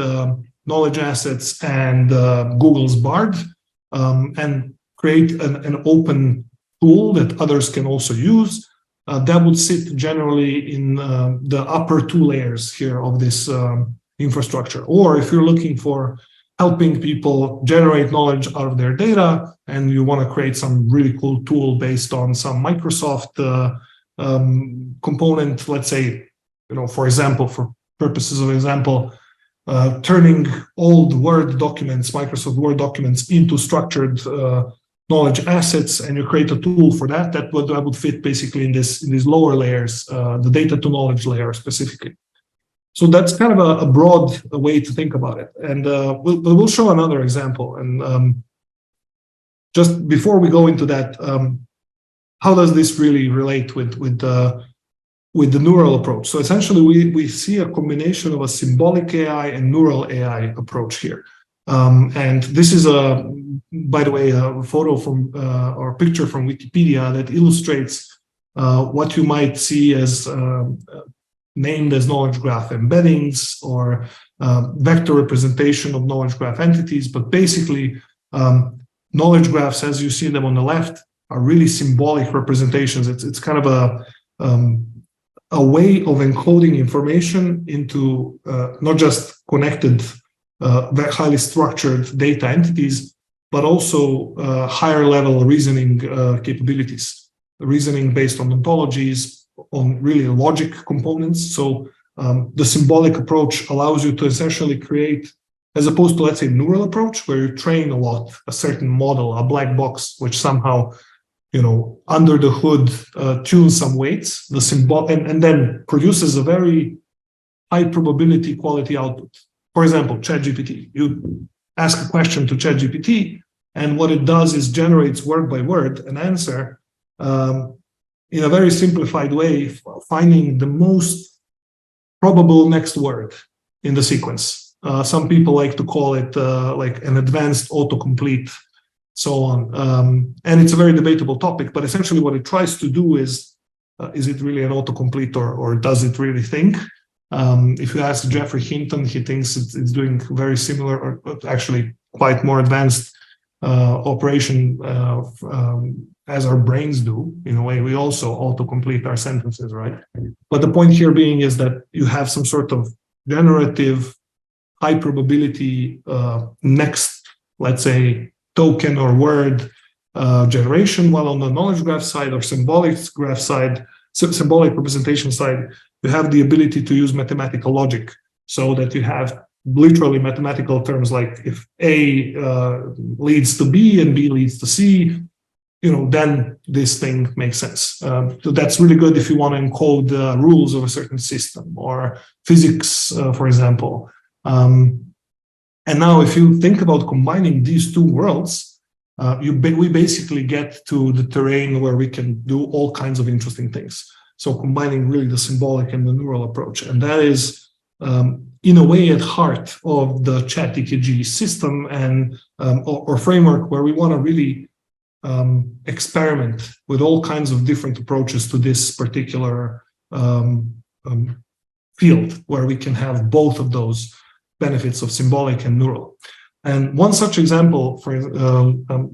knowledge assets and Google's Bard, and create an open tool that others can also use, that would sit generally in the upper two layers here of this infrastructure. Or if you're looking for helping people generate knowledge out of their data, and you want to create some really cool tool based on some Microsoft component, let's say, for example, for purposes of example, turning old Word documents, Microsoft Word documents, into structured knowledge assets, and you create a tool for that, that would fit basically in these lower layers, the data to knowledge layer specifically. So that's kind of a broad way to think about it. And we'll show another example. And just before we go into that, how does this really relate with the neural approach? So essentially, we see a combination of a symbolic AI and neural AI approach here. And this is by the way, a photo from or picture from Wikipedia that illustrates what you might see as named as knowledge graph embeddings or vector representation of knowledge graph entities. But basically, knowledge graphs, as you see them on the left, are really symbolic representations. It's kind of a way of encoding information into not just connected, very highly structured data entities, but also higher level reasoning capabilities, reasoning based on ontologies, on really logic components. So the symbolic approach allows you to essentially create, as opposed to, let's say, neural approach, where you train a certain model, a black box, which somehow, under the hood tunes some weights, the symbol, and then produces a very high probability quality output. For example, ChatGPT. You ask a question to ChatGPT, and what it does is generates word by word an answer in a very simplified way, finding the most probable next word in the sequence. Some people like to call it like an advanced autocomplete, so on. And it's a very debatable topic, but essentially what it tries to do is it really an autocomplete or does it really think? If you ask Jeffrey Hinton, he thinks it's doing very similar, or actually quite more advanced operation as our brains do. In a way, we also autocomplete our sentences, right? But the point here being is that you have some sort of generative, high probability next, let's say, token or word generation, while on the knowledge graph side or symbolic graph side, symbolic representation side, you have the ability to use mathematical logic, so that you have literally mathematical terms like if A leads to B and B leads to C, then this thing makes sense. So that's really good if you want to encode the rules of a certain system or physics, for example. And now if you think about combining these two worlds, we basically get to the terrain where we can do all kinds of interesting things. So combining really the symbolic and the neural approach. And that is, in a way, at heart of the ChatDKG system and or framework, where we want to really experiment with all kinds of different approaches to this particular field, where we can have both of those benefits of symbolic and neural. And one such example, for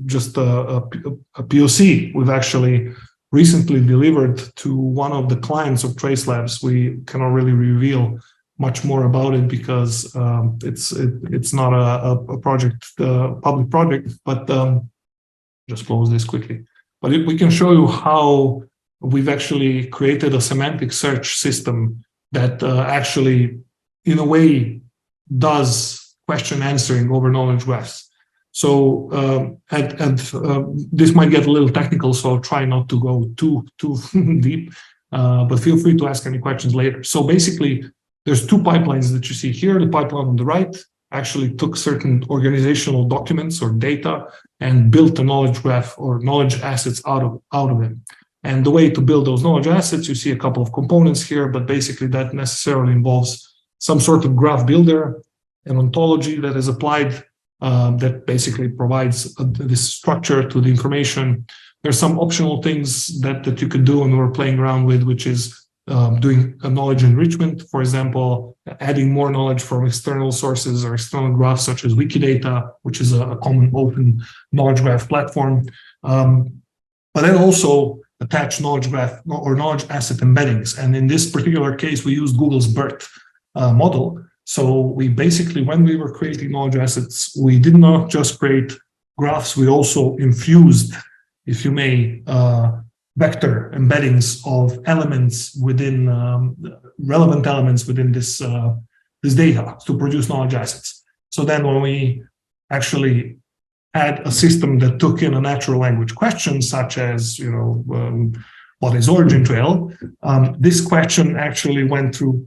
just a POC, we've actually recently delivered to one of the clients of Trace Labs. We cannot really reveal much more about it because it's not a project, public project, but just close this quickly. But we can show you how we've actually created a semantic search system that actually, in a way, does question answering over knowledge graphs. So, this might get a little technical, so I'll try not to go too deep, but feel free to ask any questions later. So basically, there's two pipelines that you see here. The pipeline on the right actually took certain organizational documents or data and built a knowledge graph or knowledge assets out of them. And the way to build those knowledge assets, you see a couple of components here, but basically that necessarily involves some sort of graph builder, an ontology that is applied that basically provides this structure to the information. There's some optional things that you could do and we're playing around with, which is doing a knowledge enrichment, for example, adding more knowledge from external sources or external graphs such as Wikidata, which is a common open knowledge graph platform. But then also attach knowledge graph or knowledge asset embeddings. And in this particular case, we used Google's BERT model. So we basically, when we were creating knowledge assets, we did not just create graphs, we also infused, if you may, vector embeddings of elements within relevant elements within this data to produce knowledge assets. So then when we actually had a system that took in a natural language question, such as, what is OriginTrail? This question actually went through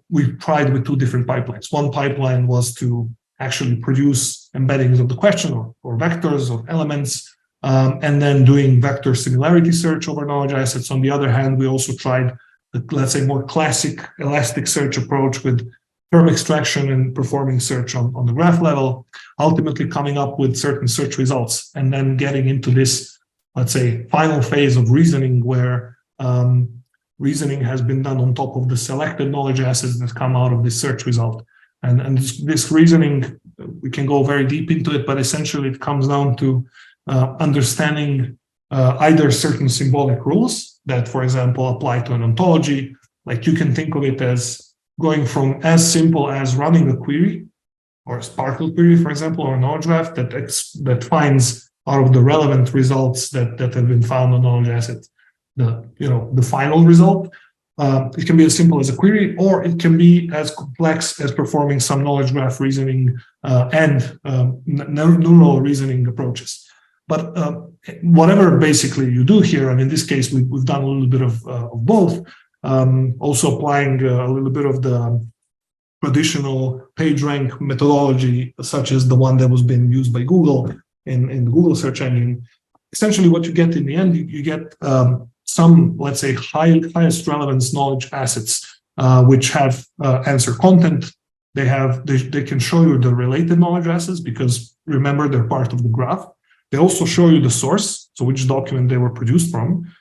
we tried with two different pipelines. One pipeline was to actually produce embeddings of the question or vectors of elements, and then doing vector similarity search over knowledge assets. On the other hand, we also tried the, let's say, more classic Elasticsearch approach with term extraction and performing search on the graph level, ultimately coming up with certain search results, and then getting into this, let's say, final phase of reasoning where reasoning has been done on top of the selected knowledge assets that come out of this search result. And this reasoning, we can go very deep into it, but essentially it comes down to understanding either certain symbolic rules that, for example, apply to an ontology. Like you can think of it as going from as simple as running a query or a Sparkle query, for example, or a knowledge graph that finds out of the relevant results that have been found on knowledge assets, the final result. It can be as simple as a query, or it can be as complex as performing some knowledge graph reasoning and neural reasoning approaches. But whatever basically you do here, and in this case, we've done a little bit of both, also applying a little bit of the traditional PageRank methodology, such as the one that was being used by Google in the Google search engine. Essentially, what you get in the end, you get some, let's say, highest relevance knowledge assets, which have answer content. They can show you the related knowledge assets because remember they're part of the graph. They also show you the source, so which document they were produced from,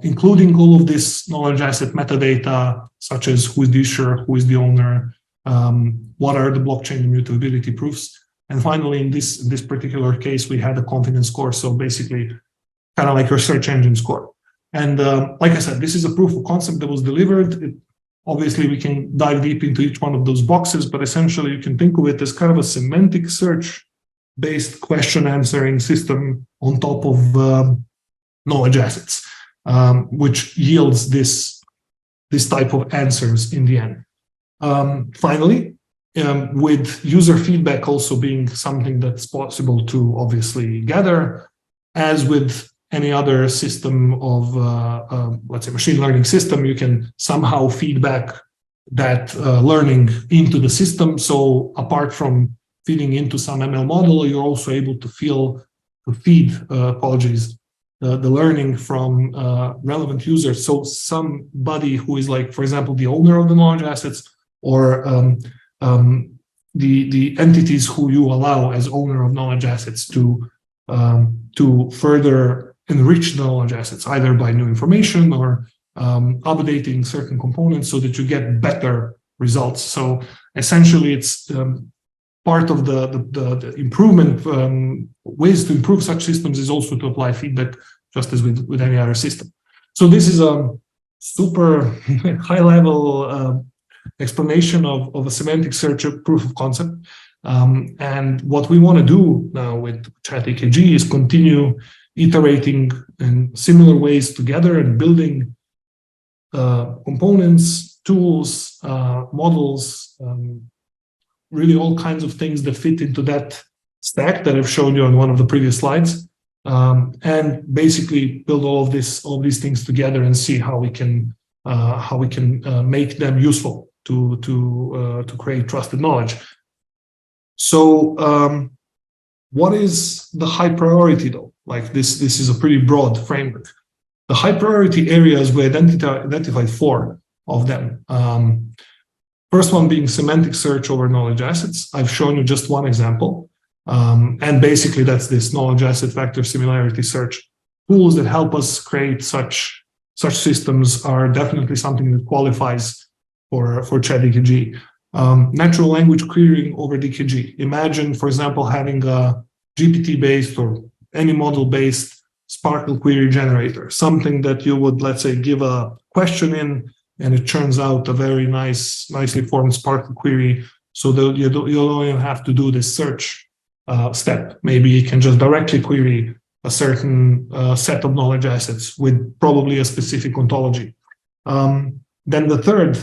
including all of this knowledge asset metadata, such as who is the issuer, who is the owner, what are the blockchain immutability proofs. And finally, in this particular case, we had a confidence score. So basically, kind of like your search engine score. And like I said, this is a proof of concept that was delivered. Obviously, we can dive deep into each one of those boxes, but essentially, you can think of it as kind of a semantic search-based question answering system on top of knowledge assets, which yields this type of answers in the end. Finally, with user feedback also being something that's possible to obviously gather, as with any other system of, let's say, machine learning system, you can somehow feedback that learning into the system. So apart from feeding into some ML model, you're also able to feed the learning from relevant users. So somebody who is like, for example, the owner of the knowledge assets, or the entities who you allow as owner of knowledge assets to further enrich the knowledge assets, either by new information or updating certain components so that you get better results. So essentially, it's part of the improvement ways to improve such systems is also to apply feedback, just as with any other system. So this is a super high level explanation of a semantic search proof of concept. And what we want to do now with ChatDKG is continue iterating in similar ways together and building components, tools, models, really all kinds of things that fit into that stack that I've shown you on one of the previous slides, and basically build all these things together and see how we can make them useful to create trusted knowledge. So what is the high priority though? Like this is a pretty broad framework. The high priority areas, we identified 4 of them. First one being semantic search over knowledge assets. I've shown you just one example. And basically that's this knowledge asset vector similarity search. Tools that help us create such systems are definitely something that qualifies for ChatDKG. Natural language querying over DKG. Imagine, for example, having a GPT-based or any model-based Sparkle query generator, something that you would, let's say, give a question in, and it turns out a very nicely formed Sparkle query, so that you don't even have to do this search step. Maybe you can just directly query a certain set of knowledge assets with probably a specific ontology. Then the third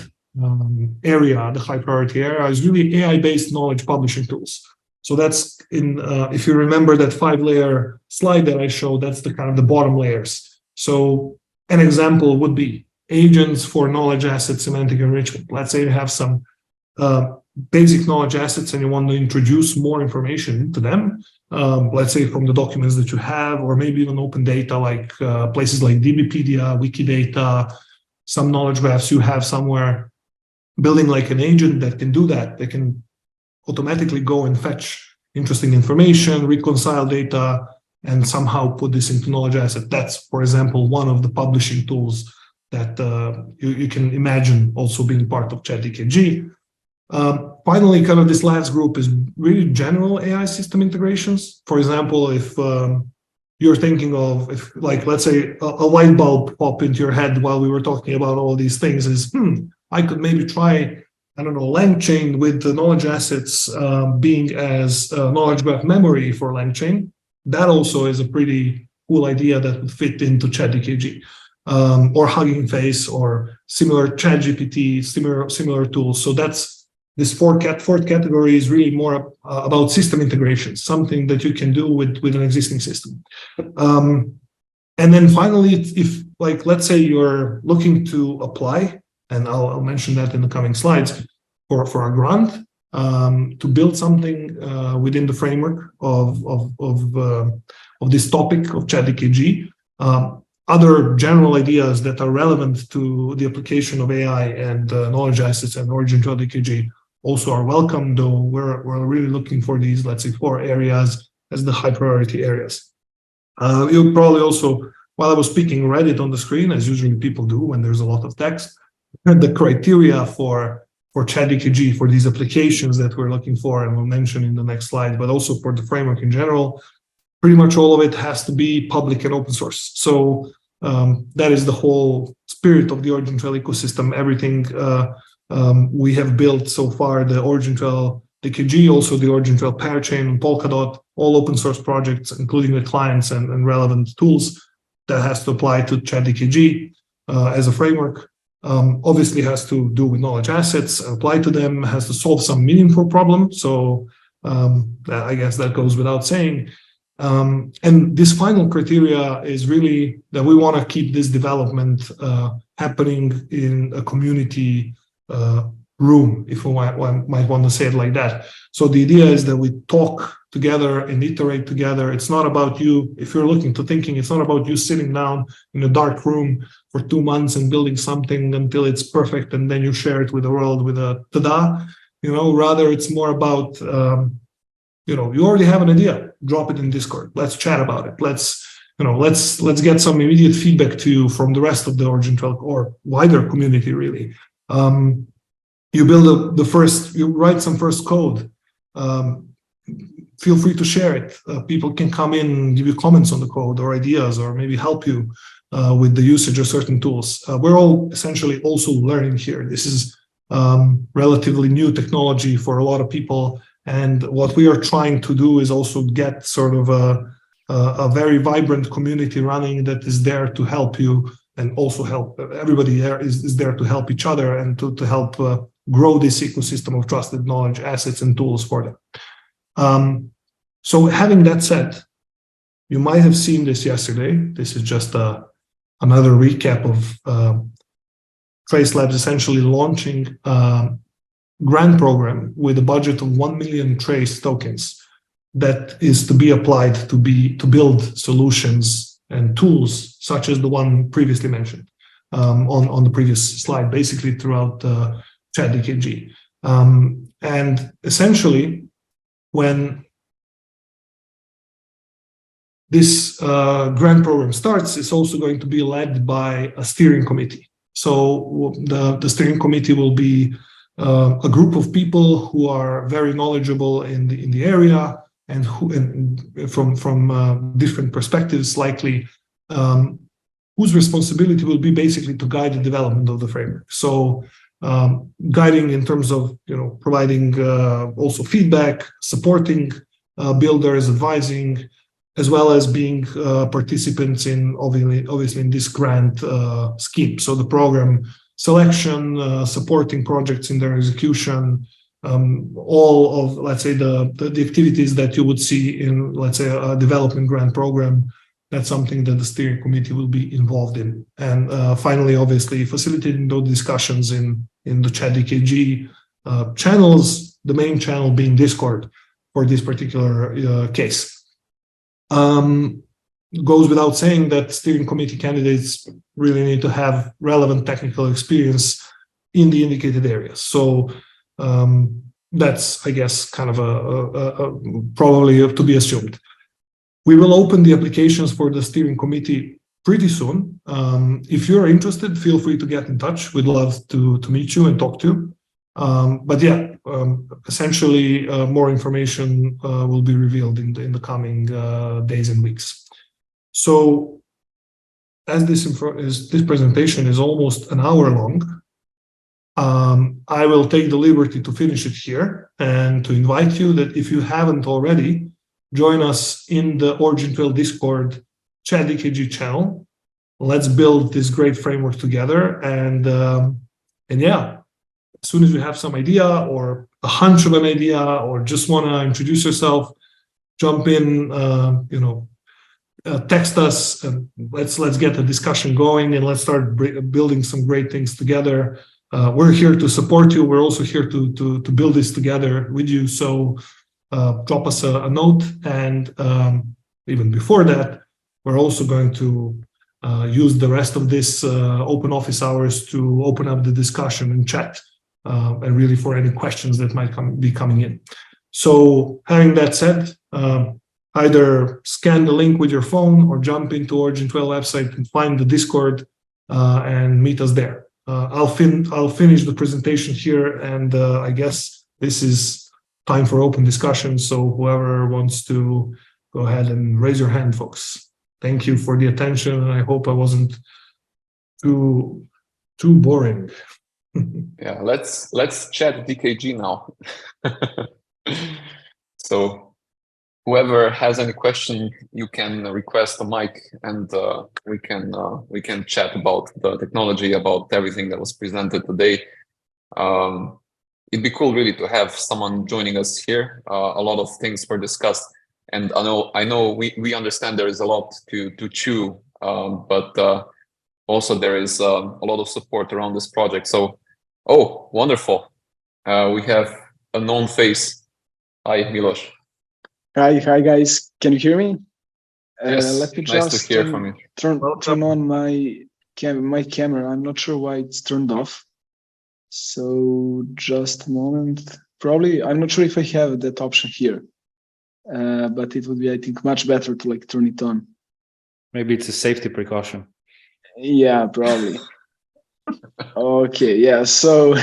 area, the high priority area, is really AI-based knowledge publishing tools. So that's if you remember that 5-layer slide that I showed, that's the kind of the bottom layers. So an example would be agents for knowledge asset semantic enrichment. Let's say you have some basic knowledge assets and you want to introduce more information to them, let's say from the documents that you have, or maybe even open data like places like DBpedia, Wikidata, some knowledge graphs you have somewhere. Building like an agent that can do that. They can automatically go and fetch interesting information, reconcile data, and somehow put this into knowledge asset. That's, for example, one of the publishing tools that you can imagine also being part of ChatDKG. Finally, kind of this last group is really general AI system integrations. For example, if you're thinking of, if like, let's say a light bulb pop into your head while we were talking about all these things is, I could maybe try, I don't know, LangChain with the knowledge assets being as knowledge graph memory for LangChain. That also is a pretty cool idea that would fit into ChatDKG. Or Hugging Face or similar ChatGPT, similar tools. So that's this fourth category is really more about system integration, something that you can do with an existing system. And then finally, if like, let's say you're looking to apply, and I'll mention that in the coming slides, for a grant to build something within the framework of this topic of ChatDKG. Other general ideas that are relevant to the application of AI and knowledge assets and OriginTrail DKG also are welcome, though we're really looking for these, let's say, 4 areas as the high priority areas. You'll probably also, while I was speaking, read it on the screen, as usually people do when there's a lot of text, the criteria for ChatDKG, for these applications that we're looking for, and we'll mention in the next slide, but also for the framework in general. Pretty much all of it has to be public and open source. So that is the whole spirit of the OriginTrail ecosystem. Everything we have built so far, the OriginTrail DKG, also the OriginTrail Parachain and Polkadot, all open source projects, including the clients and relevant tools that has to apply to ChatDKG as a framework. Obviously has to do with knowledge assets, apply to them, has to solve some meaningful problem. So I guess that goes without saying. And this final criteria is really that we want to keep this development happening in a community room, if we might want to say it like that. So the idea is that we talk together and iterate together. It's not about you, if you're looking to thinking, it's not about you sitting down in a dark room for 2 months and building something until it's perfect and then you share it with the world with a ta-da. Rather it's more about you already have an idea, drop it in Discord. Let's chat about it. Let's get some immediate feedback to you from the rest of the OriginTrail or wider community, really. You build you write some first code. Feel free to share it. People can come in and give you comments on the code or ideas, or maybe help you with the usage of certain tools. We're all essentially also learning here. This is relatively new technology for a lot of people. And what we are trying to do is also get sort of a very vibrant community running that is there to help you, and also help everybody there is there to help each other and to help grow this ecosystem of trusted knowledge, assets, and tools for them. So having that said, you might have seen this yesterday. This is just another recap of Trace Labs essentially launching a grant program with a budget of 1 million Trace tokens that is to be applied to build solutions and tools such as the one previously mentioned on the previous slide, basically throughout ChatDKG. And essentially, when this grant program starts, it's also going to be led by a steering committee. So the steering committee will be a group of people who are very knowledgeable in the area, and from different perspectives, likely, whose responsibility will be basically to guide the development of the framework. So guiding in terms of providing also feedback, supporting builders, advising, as well as being participants in obviously in this grant scheme. So the program selection, supporting projects in their execution, all of, let's say, the activities that you would see in, let's say, a development grant program. That's something that the steering committee will be involved in. And finally, obviously, facilitating those discussions in the ChatDKG channels, the main channel being Discord for this particular case. Goes without saying that steering committee candidates really need to have relevant technical experience in the indicated areas. So that's, I guess, kind of a probably to be assumed. We will open the applications for the steering committee pretty soon. If you're interested, feel free to get in touch. We'd love to meet you and talk to you. But yeah, essentially, more information will be revealed in the coming days and weeks. So, as this presentation is almost an hour long, I will take the liberty to finish it here and to invite you that if you haven't already, join us in the OriginTrail Discord ChatDKG channel. Let's build this great framework together, and yeah. As soon as you have some idea or a hunch of an idea, or just want to introduce yourself, jump in, text us, and let's get a discussion going, and let's start building some great things together. We're here to support you. We're also here to build this together with you. So drop us a note, and even before that, we're also going to use the rest of this open office hours to open up the discussion and chat. And really for any questions that might be coming in. So having that said, either scan the link with your phone or jump into OriginTrail website and find the Discord and meet us there. I'll finish the presentation here, and I guess this is time for open discussion. So whoever wants to go ahead and raise your hand, folks. Thank you for the attention, and I hope I wasn't too boring. Yeah, let's chat DKG now. So whoever has any question, you can request a mic, and we can chat about the technology, about everything that was presented today. It'd be cool really to have someone joining us here. A lot of things were discussed, and I know we understand there is a lot to chew, but also there is a lot of support around this project. So, oh, wonderful. We have a known face. Hi, Milos. Hi guys. Can you hear me? Yes, let me nice just to hear from you. turn on my camera. I'm not sure why it's turned off. So just a moment. Probably, I'm not sure if I have that option here. But it would be, I think, much better to turn it on. Maybe it's a safety precaution. Yeah, probably. Okay, yeah. So,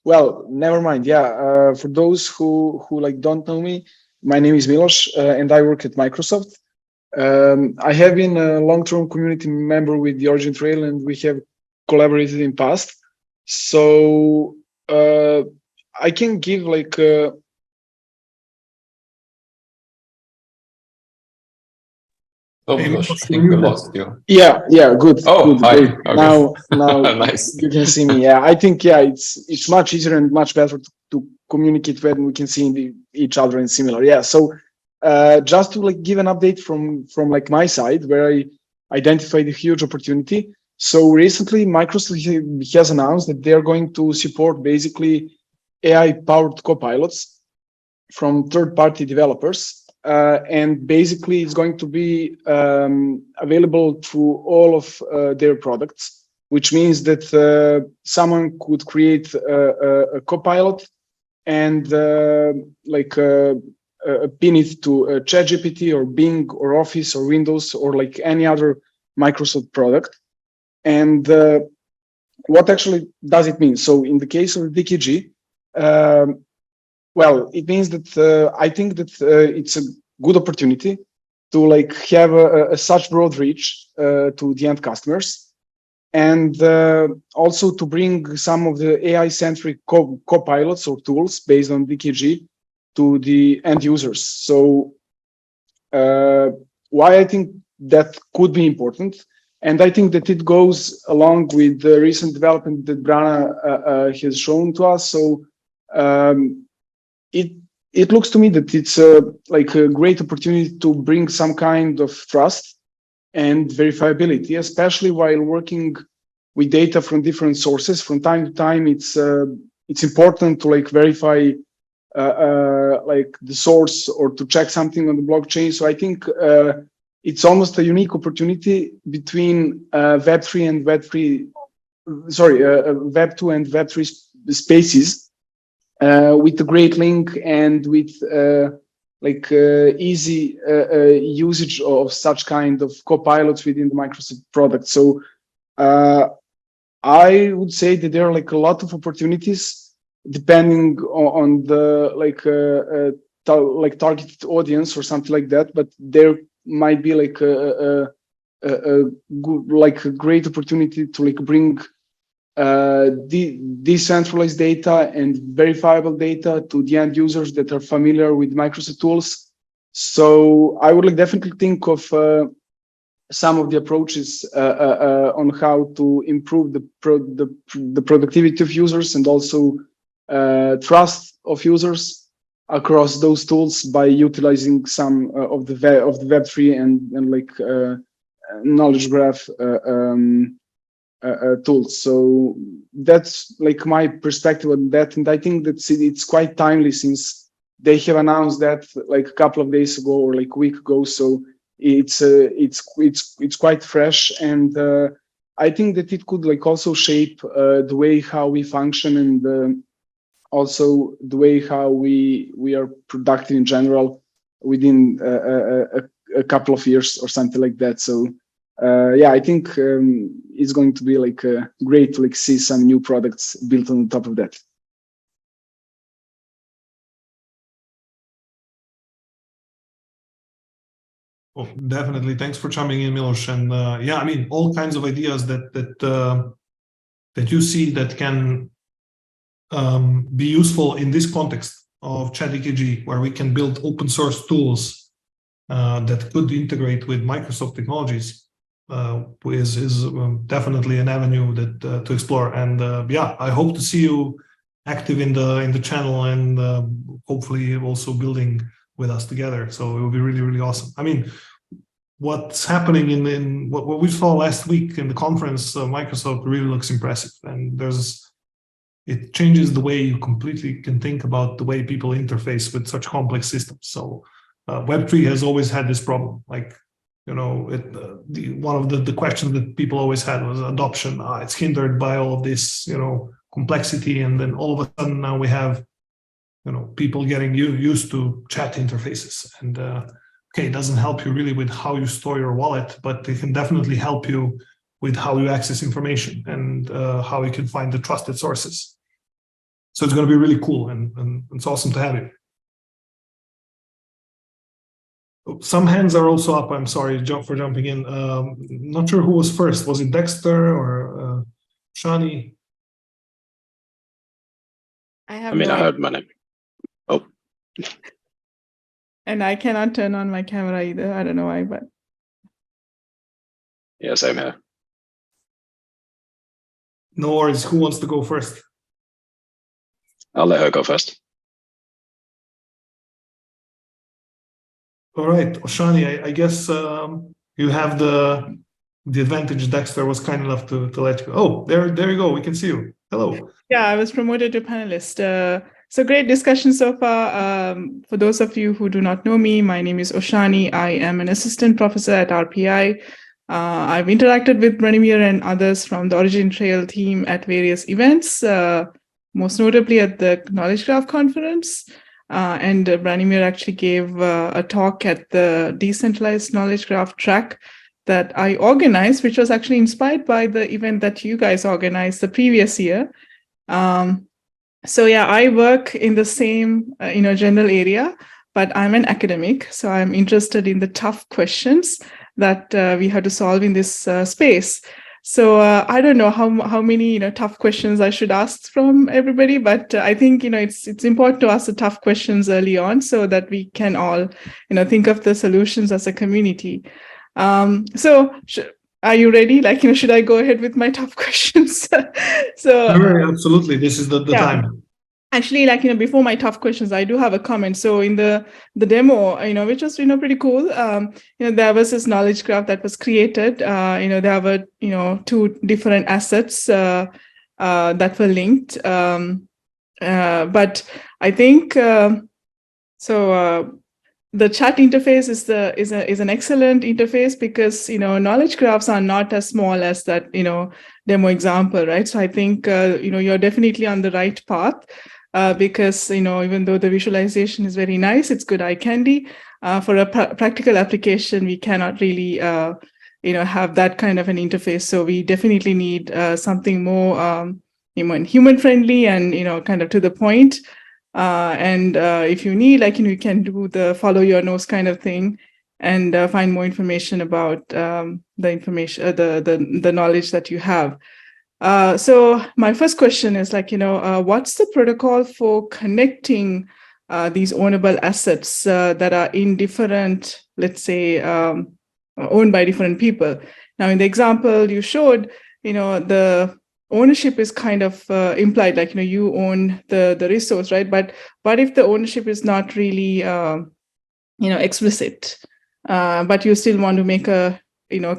well, never mind. Yeah, for those who don't know me, my name is Milos, and I work at Microsoft. I have been a long-term community member with the OriginTrail, and we have collaborated in past. So I can give Oh, Hey, Milos, I Milos, think we lost you. Yeah, good. Oh, Good. hi. Great. Okay. Now Nice. you can see me. Yeah, I think it's much easier and much better to communicate when we can see each other and similar. Yeah. So just to like give an update from like my side where I identified a huge opportunity. So recently Microsoft has announced that they're going to support basically AI powered copilots from third-party developers, and basically it's going to be available through all of their products, which means that someone could create a copilot and pin it to ChatGPT or Bing or Office or Windows or like any other Microsoft product. And what actually does it mean? So in the case of DKG, well, it means that I think that it's a good opportunity to like have a such broad reach to the end customers, and also to bring some of the AI-centric co-pilots or tools based on DKG to the end users. So why I think that could be important, and I think that it goes along with the recent development that Brana has shown to us. So it looks to me that it's like a great opportunity to bring some kind of trust and verifiability, especially while working with data from different sources. From time to time, it's important to like verify like the source or to check something on the blockchain. So I think it's almost a unique opportunity between Web3 and Web3, Web2 and Web3 spaces, with a great link and with easy usage of such kind of copilots within the Microsoft product. So I would say that there are like a lot of opportunities depending on the targeted audience or something like that. But there might be like a good, like a great opportunity to like bring decentralized data and verifiable data to the end users that are familiar with Microsoft tools. So I would like definitely think of some of the approaches on how to improve the productivity of users and also trust of users across those tools by utilizing some of the Web3 and like knowledge graph tools. So that's like my perspective on that, and I think that it's quite timely since they have announced that like a couple of days ago or like a week ago. So it's quite fresh, and I think that it could like also shape the way how we function and also the way how we are productive in general within a couple of years or something like that. So I think it's going to be like great to like see some new products built on top of that. Oh, definitely. Thanks for chiming in, Milos. And I mean, all kinds of ideas that you see that can be useful in this context of ChatDKG, where we can build open source tools that could integrate with Microsoft technologies, is definitely an avenue that to explore. And I hope to see you active in the channel and hopefully also building with us together. So it will be really, really awesome. I mean, what's happening in what we saw last week in the conference, Microsoft really looks impressive, and it changes the way you completely can think about the way people interface with such complex systems. So Web3 has always had this problem. Like, you know, one of the questions that people always had was adoption. It's hindered by all of this, you know, complexity. And then all of a sudden now we have, you know, people getting used to chat interfaces. And it doesn't help you really with how you store your wallet, but it can definitely help you with how you access information and how you can find the trusted sources. So it's going to be really cool, and it's awesome to have you. Some hands are also up. I'm sorry for jumping in. Not sure who was first. Was it Dexter or Shani? I heard my name. Oh. And I cannot turn on my camera either. I don't know why, but Yeah, same here. No worries. Who wants to go first? I'll let her go first. All right, Oshani, I guess you have the advantage. Dexter was kind enough to let you go. Oh, there you go. We can see you. Hello. Yeah, I was promoted to panelist. So great discussion so far. For those of you who do not know me, my name is Oshani. I am an assistant professor at RPI. I've interacted with Branimir and others from the OriginTrail team at various events, most notably at the Knowledge Graph conference. And Branimir actually gave a talk at the Decentralized Knowledge Graph track that I organized, which was actually inspired by the event that you guys organized the previous year. So yeah, I work in the same general area, but I'm an academic, so I'm interested in the tough questions that we have to solve in this space. So I don't know how many tough questions I should ask from everybody, but I think it's important to ask the tough questions early on so that we can all think of the solutions as a community. So are you ready? Should I go ahead with my tough questions? Sure, absolutely. This is the time. Actually, before my tough questions, I do have a comment. So in the demo, which was pretty cool. There was this knowledge graph that was created. There were two different assets that were linked. But I think the chat interface is an excellent interface because knowledge graphs are not as small as that demo example, right? So I think you're definitely on the right path. Because even though the visualization is very nice, it's good eye candy. For a practical application, we cannot really have that kind of an interface. So we definitely need something more human friendly and kind of to the point. And if you need, you can do the follow your nose kind of thing and find more information about the information, the knowledge that you have. So my first question is what's the protocol for connecting these ownable assets that are in different, let's say, owned by different people? Now, in the example you showed, the ownership is kind of implied, you own the resource, right? But what if the ownership is not really, explicit, but you still want to make a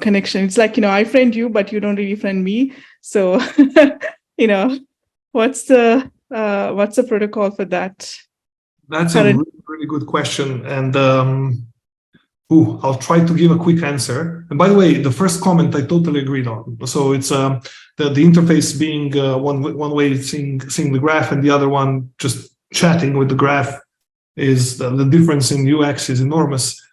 connection? It's I friend you, but you don't really friend me. So, what's the protocol for that? That's a really good question, and I'll try to give a quick answer. And by the way, the first comment I totally agreed on. So it's the interface being one way seeing the graph, and the other one just chatting with the graph is the difference in UX is enormous.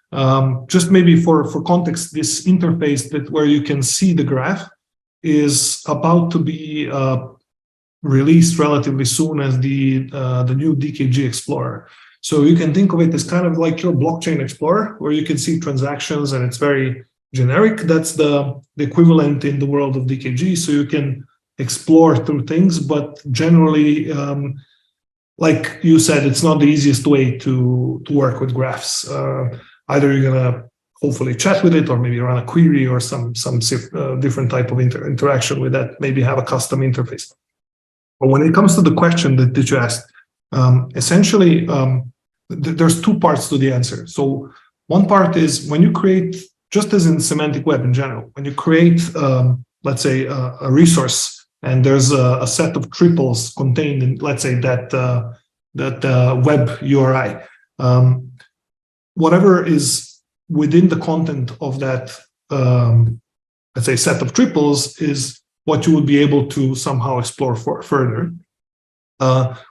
Just maybe for context, this interface where you can see the graph is about to be released relatively soon as the new DKG Explorer. So you can think of it as kind of like your blockchain explorer, where you can see transactions and it's very generic. That's the equivalent in the world of DKG. So you can explore through things, but generally, like you said, it's not the easiest way to work with graphs. Either you're gonna hopefully chat with it, or maybe run a query or some different type of interaction with that, maybe have a custom interface. But when it comes to the question that you asked, essentially, there's two parts to the answer. So one part is when you create, just as in semantic web in general, when you create, let's say, a resource, and there's a set of triples contained in, let's say, that web URI, whatever is within the content of that, let's say, set of triples is what you would be able to somehow explore further,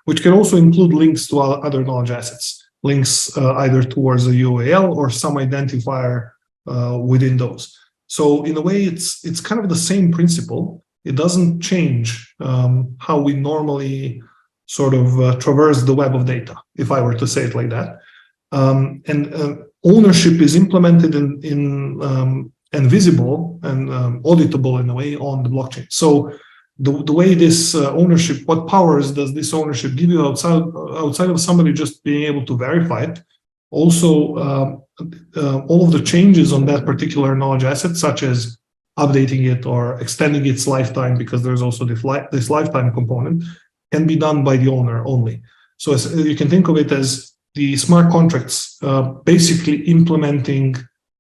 which can also include links to other knowledge assets, links either towards a UAL or some identifier within those. So in a way, it's kind of the same principle. It doesn't change how we normally sort of traverse the web of data, if I were to say it like that. And ownership is implemented and visible and auditable in a way on the blockchain. So the way this ownership, what powers does this ownership give you outside of somebody just being able to verify it? Also, all of the changes on that particular knowledge asset, such as updating it or extending its lifetime, because there's also this lifetime component, can be done by the owner only. So you can think of it as the smart contracts basically implementing,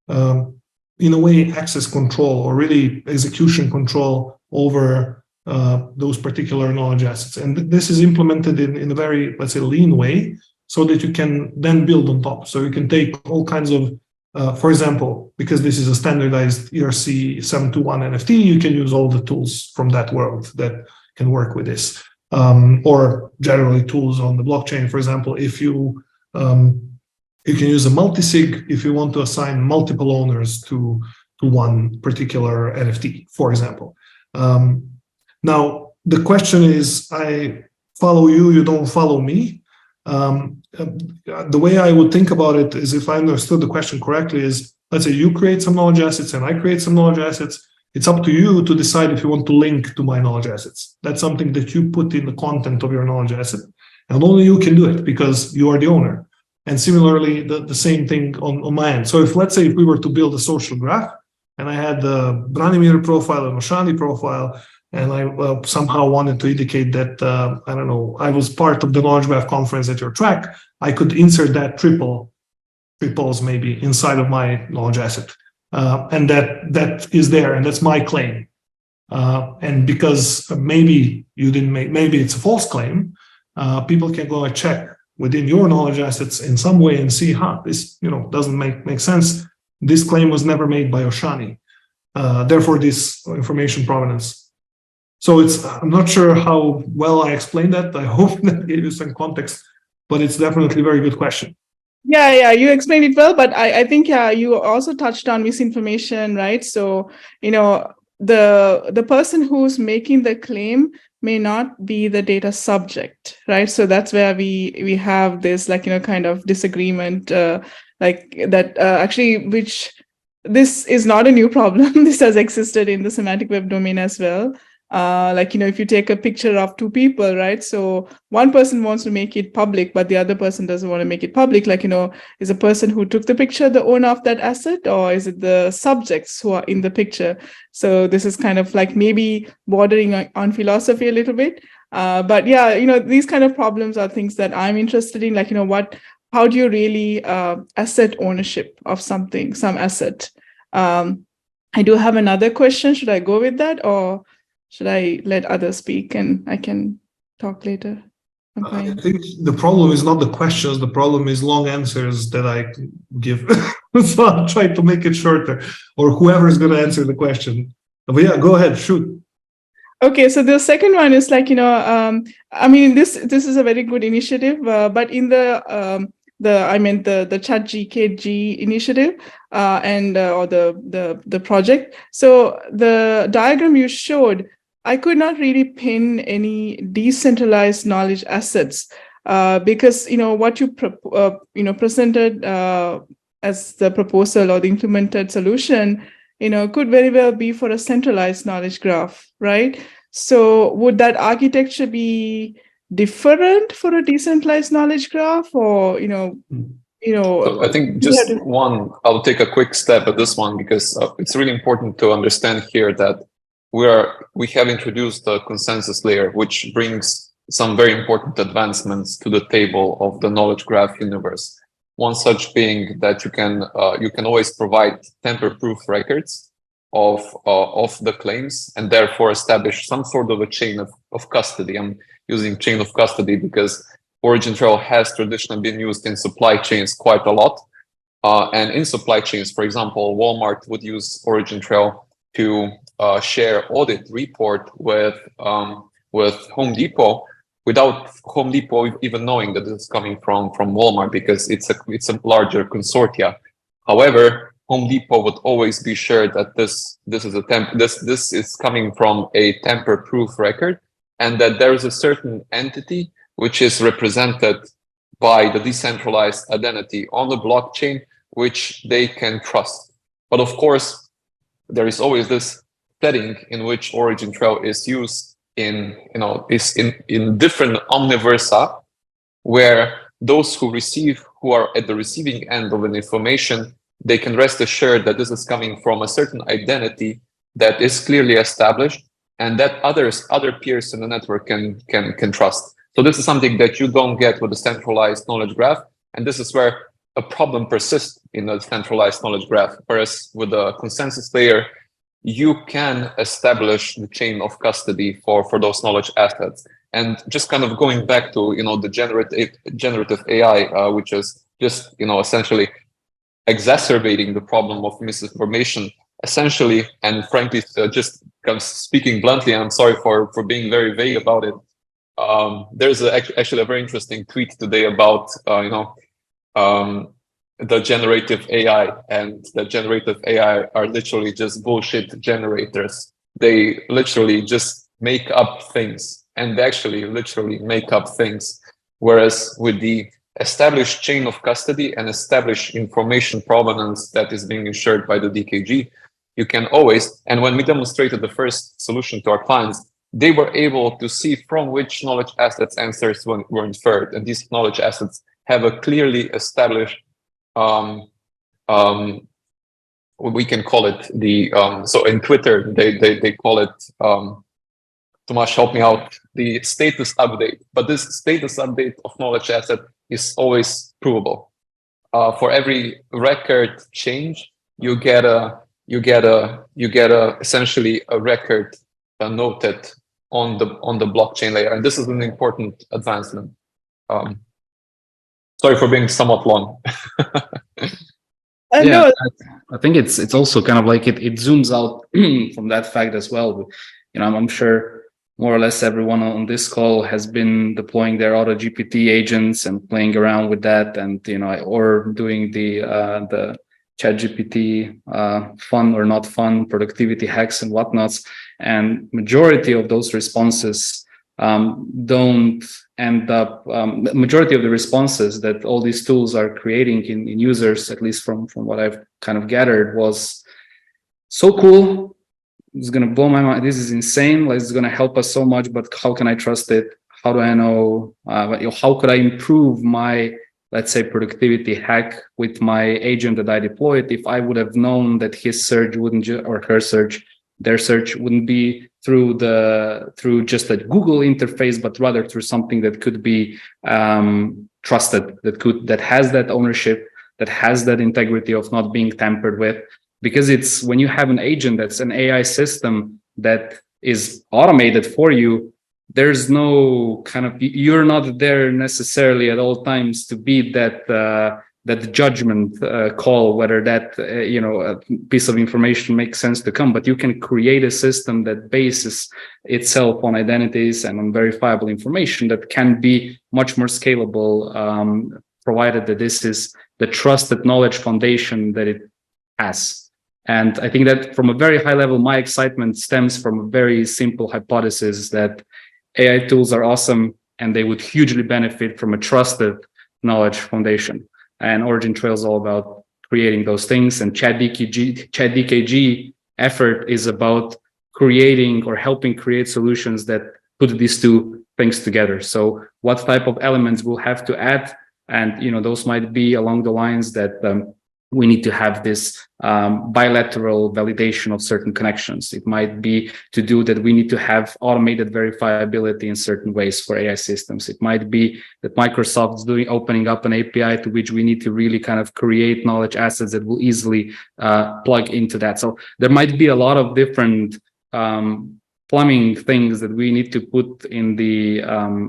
in a way, access control or really execution control over those particular knowledge assets. And this is implemented in a very, let's say, lean way, so that you can then build on top. So you can take all kinds of, for example, because this is a standardized ERC 721 NFT, you can use all the tools from that world that can work with this. Or generally tools on the blockchain. For example, if you can use a multi-sig if you want to assign multiple owners to one particular NFT, for example. Now, the question is, I follow you, you don't follow me. The way I would think about it is, if I understood the question correctly, is, let's say you create some knowledge assets and I create some knowledge assets. It's up to you to decide if you want to link to my knowledge assets. That's something that you put in the content of your knowledge asset. And only you can do it because you are the owner. And similarly, the same thing on my end. So let's say if we were to build a social graph and I had the Branimir profile and Oshani profile, and I somehow wanted to indicate that, I don't know, I was part of the knowledge graph conference at your track, I could insert that triples maybe inside of my knowledge asset. And that is there, and that's my claim. And because maybe you didn't make, maybe it's a false claim, people can go and check within your knowledge assets in some way and see, this doesn't make sense. This claim was never made by Oshani. Therefore, this information provenance. So I'm not sure how well I explained that. I hope that gave you some context, but it's definitely a very good question. Yeah, you explained it well, but I think you also touched on misinformation, right? So, the person who's making the claim may not be the data subject, right? So that's where we have this kind of disagreement, actually, which this is not a new problem. This has existed in the semantic web domain as well. If you take a picture of two people, right? So one person wants to make it public, but the other person doesn't want to make it public. Is the person who took the picture the owner of that asset, or is it the subjects who are in the picture? So this is kind of maybe bordering on philosophy a little bit. But yeah, these kind of problems are things that I'm interested in. How do you really asset ownership of some asset? I do have another question. Should I go with that, or should I let others speak and I can talk later? I think the problem is not the questions. The problem is long answers that I give. So I'll try to make it shorter, or whoever is going to answer the question. But yeah, go ahead, shoot. Okay, so the second one is this is a very good initiative, but in the ChatDKG initiative or the project. So the diagram you showed, I could not really pin any decentralized knowledge assets because what you presented as the proposal or the implemented solution could very well be for a centralized knowledge graph, right? So would that architecture be different for a decentralized knowledge graph, or So I think I'll take a quick step at this one, because it's really important to understand here that we have introduced a consensus layer, which brings some very important advancements to the table of the knowledge graph universe. One such being that you can always provide tamper-proof records of the claims, and therefore establish some sort of a chain of custody. I'm using chain of custody because OriginTrail has traditionally been used in supply chains quite a lot. And in supply chains, for example, Walmart would use OriginTrail to share audit report with Home Depot, without Home Depot even knowing that this is coming from Walmart, because it's a larger consortia. However, Home Depot would always be sure that this is coming from a tamper-proof record, and that there is a certain entity which is represented by the decentralized identity on the blockchain, which they can trust. But of course, there is always this setting in which OriginTrail is used in different omniversa, where those who are at the receiving end of an information, they can rest assured that this is coming from a certain identity that is clearly established and that other peers in the network can trust. So this is something that you don't get with a centralized knowledge graph, and this is where a problem persists in a centralized knowledge graph. Whereas with a consensus layer, you can establish the chain of custody for those knowledge assets. And just kind of going back to the generative AI, which is just essentially exacerbating the problem of misinformation, essentially, and frankly, just kind of speaking bluntly, and I'm sorry for being very vague about it. There's actually a very interesting tweet today about the generative AI, and the generative AI are literally just bullshit generators. They literally just make up things, and they actually literally make up things. Whereas with the established chain of custody and established information provenance that is being ensured by the DKG, you can always, and when we demonstrated the first solution to our clients, they were able to see from which knowledge assets answers were inferred. And these knowledge assets have a clearly established, we can call it the, so in Twitter, they call it, Tomasz, help me out, the status update. But this status update of knowledge asset is always provable. For every record change, you get essentially a record noted on the blockchain layer, and this is an important advancement. Sorry for being somewhat long. Yeah, I think it's also kind of like it zooms out from that fact as well. I'm sure more or less everyone on this call has been deploying their auto GPT agents and playing around with that, and or doing the ChatGPT fun or not fun productivity hacks and whatnots. And majority of those responses don't end up. Majority of the responses that all these tools are creating in users, at least from what I've kind of gathered, was so cool. It's going to blow my mind. This is insane. Like, it's going to help us so much, but how can I trust it? How do I know? How could I improve my, let's say, productivity hack with my agent that I deployed if I would have known that his search wouldn't or her search, their search wouldn't be through just a Google interface, but rather through something that could be trusted, that has that ownership, that has that integrity of not being tampered with. Because it's when you have an agent that's an AI system that is automated for you, there's no kind of, you're not there necessarily at all times to be that judgment call whether that a piece of information makes sense to come. But you can create a system that bases itself on identities and on verifiable information that can be much more scalable, provided that this is the trusted knowledge foundation that it has. And I think that from a very high level, my excitement stems from a very simple hypothesis that AI tools are awesome and they would hugely benefit from a trusted knowledge foundation. And OriginTrail is all about creating those things. And ChatDKG effort is about creating or helping create solutions that put these two things together. So what type of elements we'll have to add? And those might be along the lines that we need to have this bilateral validation of certain connections. It might be to do that we need to have automated verifiability in certain ways for AI systems. It might be that Microsoft is opening up an API to which we need to really kind of create knowledge assets that will easily plug into that. So there might be a lot of different plumbing things that we need to put in the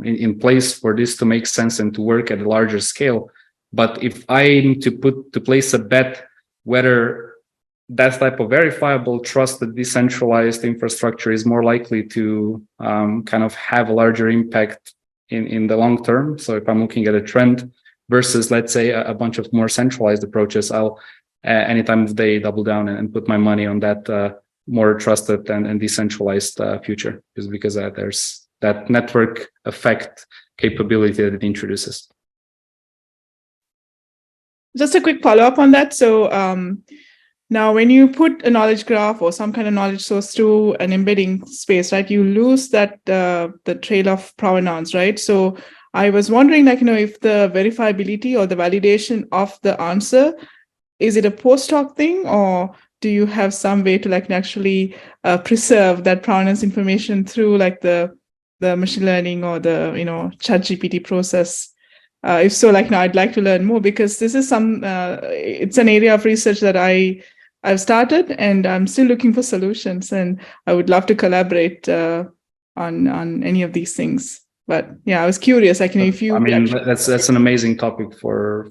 in place for this to make sense and to work at a larger scale. But if I need to place a bet whether that type of verifiable, trusted, decentralized infrastructure is more likely to kind of have a larger impact in the long term. So if I'm looking at a trend versus, let's say, a bunch of more centralized approaches, I'll any time of day double down and put my money on that more trusted and decentralized future, just because there's that network effect capability that it introduces. Just a quick follow-up on that. So now when you put a knowledge graph or some kind of knowledge source through an embedding space, right, you lose that the trail of provenance, right? So I was wondering, if the verifiability or the validation of the answer, is it a post hoc thing, or do you have some way to like actually preserve that provenance information through like the machine learning or the ChatGPT process? If so, like now I'd like to learn more, because this is it's an area of research that I've started, and I'm still looking for solutions, and I would love to collaborate on any of these things. But yeah, I was curious. Like, if you, that's an amazing topic for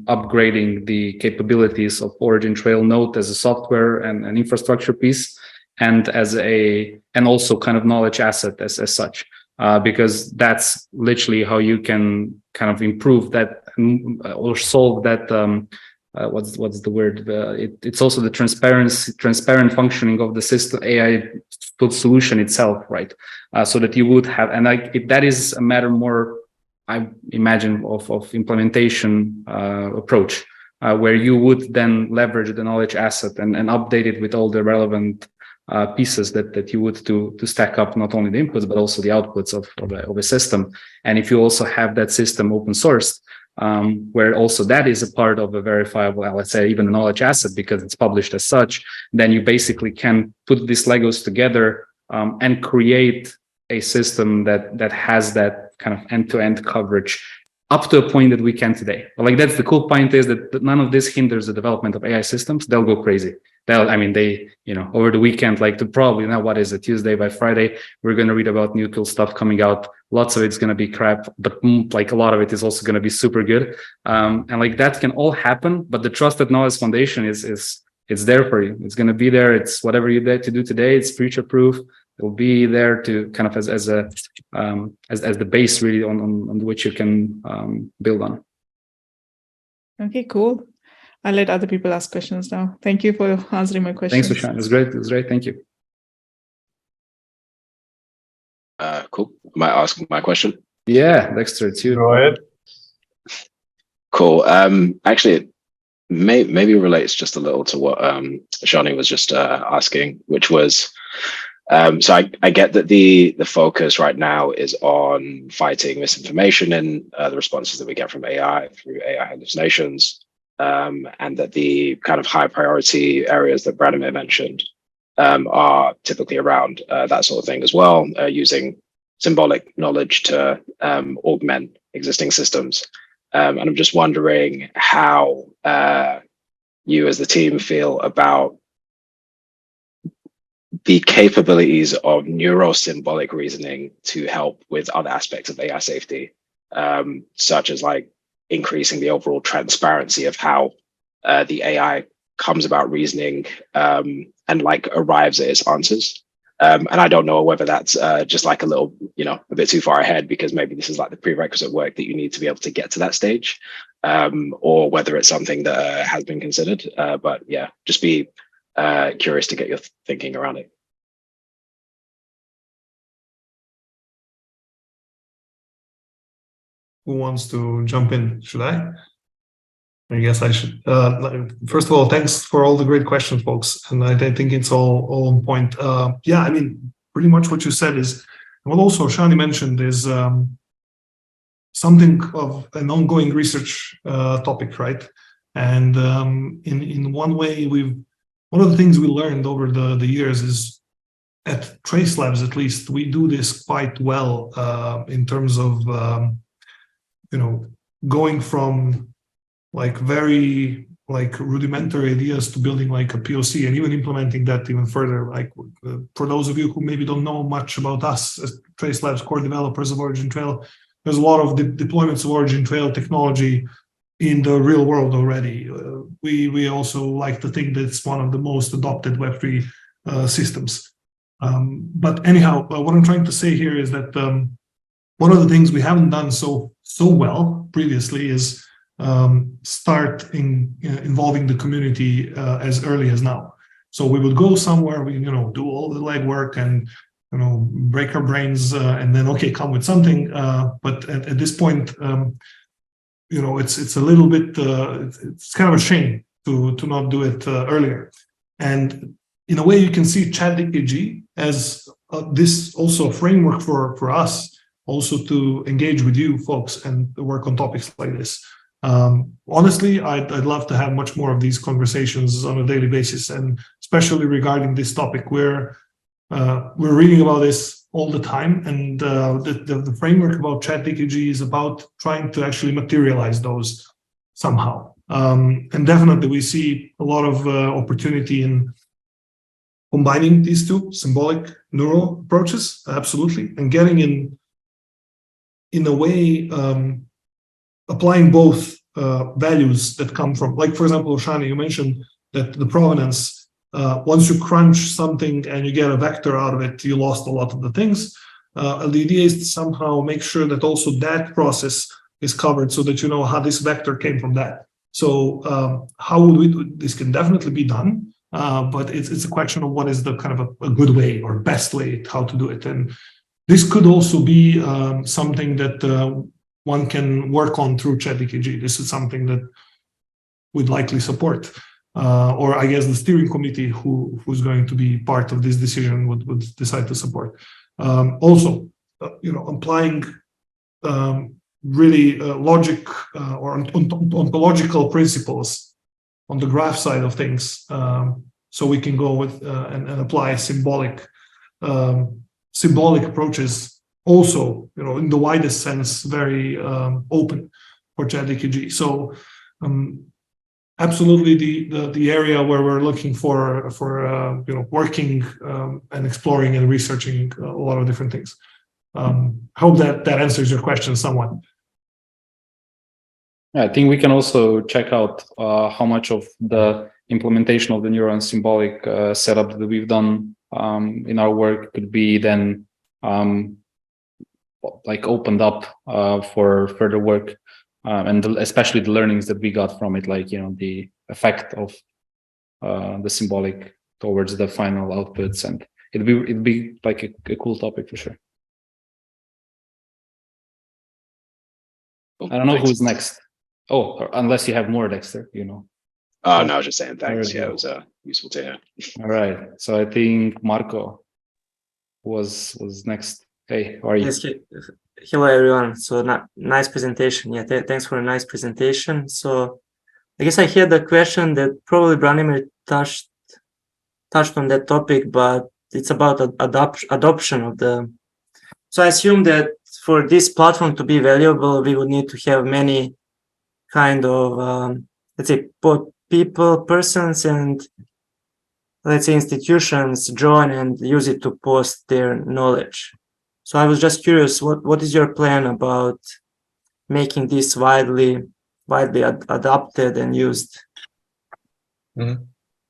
upgrading the capabilities of OriginTrail Note as a software and an infrastructure piece, and also kind of knowledge asset as such, because that's literally how you can kind of improve that or solve that. What's the word? It's also the transparent functioning of the system AI solution itself, right? So that you would have, and that is a matter more, I imagine, of implementation approach, where you would then leverage the knowledge asset and update it with all the relevant pieces that you would to stack up not only the inputs but also the outputs of a system. And if you also have that system open sourced, where also that is a part of a verifiable, let's say even a knowledge asset because it's published as such, then you basically can put these Legos together and create a system that has that kind of end-to-end coverage up to a point that we can today. But like, that's the cool point, is that none of this hinders the development of AI systems. They'll go crazy. They over the weekend, like, to probably now, what is it, Tuesday, by Friday, we're going to read about new cool stuff coming out. Lots of it's going to be crap, but like a lot of it is also going to be super good. And like that can all happen, but the trusted knowledge foundation is there for you. It's going to be there. It's whatever you dare to do today. It's future proof. It'll be there to kind of as the base really on which you can build on. Okay, cool. I'll let other people ask questions now. Thank you for answering my questions. Thanks, Ushan. It was great. It was great. Thank you. Cool. I might ask my question. Yeah, Dexter, too. Go ahead. Cool. Actually, it maybe relates just a little to what Shani was just asking, which was, so I get that the focus right now is on fighting misinformation and the responses that we get from AI through AI hallucinations, and that the kind of high priority areas that Branimir mentioned are typically around that sort of thing as well, using symbolic knowledge to augment existing systems. And I'm just wondering how you as the team feel about the capabilities of neuro-symbolic reasoning to help with other aspects of AI safety, such as like increasing the overall transparency of how the AI comes about reasoning and like arrives at its answers. And I don't know whether that's just like a little, a bit too far ahead, because maybe this is like the prerequisite work that you need to be able to get to that stage, or whether it's something that has been considered. But yeah, just be curious to get your thinking around it. Who wants to jump in? Should I? I guess I should. First of all, thanks for all the great questions, folks. And I think it's all on point. Yeah, I mean, pretty much what you said is, what also Shani mentioned is something of an ongoing research topic, right? And in one way, one of the things we learned over the years is, at Trace Labs at least, we do this quite well in terms of going from like very like rudimentary ideas to building like a POC and even implementing that even further. Like for those of you who maybe don't know much about us as Trace Labs core developers of OriginTrail, there's a lot of deployments of OriginTrail technology in the real world already. We also like to think that it's one of the most adopted Web3 systems. But anyhow, what I'm trying to say here is that one of the things we haven't done so well previously is start involving the community as early as now. So we would go somewhere, we do all the legwork and break our brains, and then come with something. But at this point, it's a little bit it's kind of a shame to not do it earlier. And in a way, you can see ChatDKG as this also framework for us also to engage with you folks and work on topics like this. honestly, I'd love to have much more of these conversations on a daily basis, and especially regarding this topic where we're reading about this all the time, and the framework about ChatDKG is about trying to actually materialize those somehow. And definitely we see a lot of opportunity in combining these two, symbolic neural approaches, absolutely, and getting in a way, applying both values that come from, like, for example, Shani, you mentioned that the provenance, once you crunch something and you get a vector out of it, you lost a lot of the things. The idea is to somehow make sure that also that process is covered so that you know how this vector came from that. So how would we do? This can definitely be done, but it's a question of what is the kind of a good way or best way how to do it. And this could also be something that one can work on through ChatDKG. This is something that we'd likely support. Or I guess the steering committee who's going to be part of this decision would decide to support. Also, applying really logic or ontological principles on the graph side of things, so we can go with and apply symbolic approaches. Also, in the widest sense, very open for ChatDKG. So. Absolutely, the area where we're looking for working and exploring and researching a lot of different things. Hope that answers your question somewhat. I think we can also check out how much of the implementation of the neural and symbolic setup that we've done in our work could be then like opened up for further work. And especially the learnings that we got from it, like the effect of the symbolic towards the final outputs, and it'd be like a cool topic for sure. I don't know who's next. Oh, unless you have more, Dexter. No, I was just saying thanks. Very Yeah, it was useful to hear. All right, so I think Marco was next. Hey, how are you? Yes, hello everyone. So nice presentation. Yeah, thanks for a nice presentation. So I guess I had the question that probably Branimir touched on that topic, but it's about adoption of the. So I assume that for this platform to be valuable, we would need to have many kind of let's say persons and let's say institutions join and use it to post their knowledge. So I was just curious, what is your plan about making this widely adopted and used? Mm-hmm.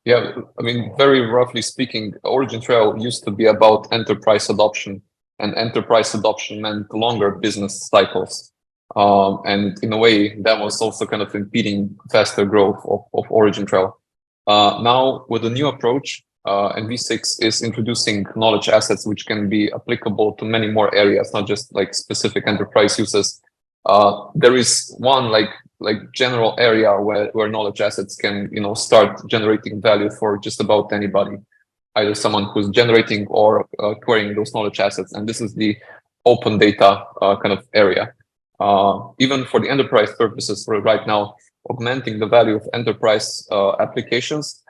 Yeah, I mean, very roughly speaking, OriginTrail used to be about enterprise adoption, and enterprise adoption meant longer business cycles. And in a way, that was also kind of impeding faster growth of OriginTrail. Now, with the new approach, and V6 is introducing knowledge assets which can be applicable to many more areas, not just like specific enterprise uses. There is one like general area where knowledge assets can start generating value for just about anybody, either someone who's generating or querying those knowledge assets, and this is the open data kind of area. Even for the enterprise purposes, we're right now augmenting the value of enterprise applications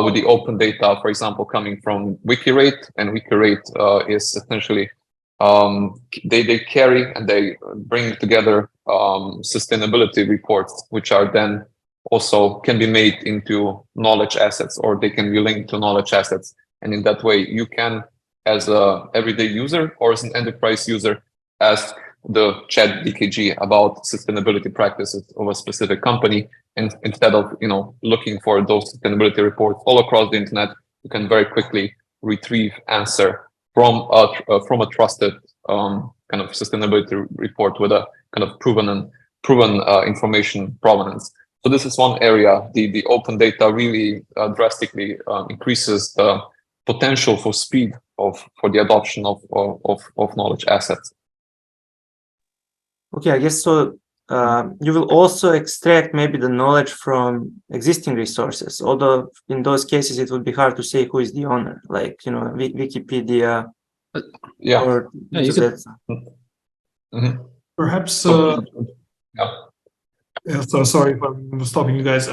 with the open data, for example, coming from WikiRate, and WikiRate is essentially they carry and they bring together sustainability reports, which are then also can be made into knowledge assets, or they can be linked to knowledge assets. And in that way, you can, as a everyday user or as an enterprise user, ask the ChatDKG about sustainability practices of a specific company, and instead of looking for those sustainability reports all across the internet, you can very quickly retrieve answer from a trusted kind of sustainability report with a kind of proven information provenance. So this is one area. The open data really drastically increases the potential for speed for the adoption of knowledge assets. Okay, I guess so. You will also extract maybe the knowledge from existing resources, although in those cases it would be hard to say who is the owner, like Wikipedia. Yeah. Or Mm-hmm. Perhaps. Yeah. Yeah, so sorry if I'm stopping you guys.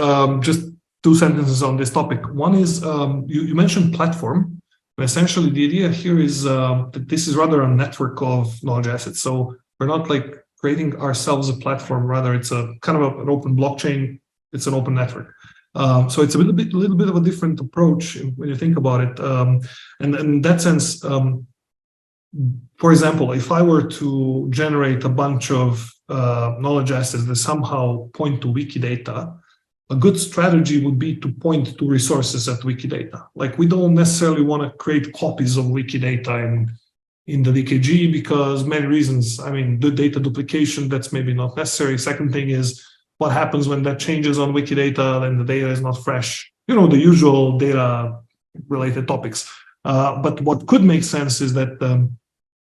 Just two sentences on this topic. One is you mentioned platform. Essentially, the idea here is that this is rather a network of knowledge assets. So we're not like creating ourselves a platform. Rather, it's a kind of an open blockchain. It's an open network. So it's a little bit of a different approach when you think about it. And in that sense, for example, if I were to generate a bunch of knowledge assets that somehow point to Wikidata, a good strategy would be to point to resources at Wikidata. Like we don't necessarily want to create copies of Wikidata in the DKG because many reasons. I mean, the data duplication, that's maybe not necessary. Second thing is what happens when that changes on Wikidata and the data is not fresh. You know, the usual data related topics. But what could make sense is that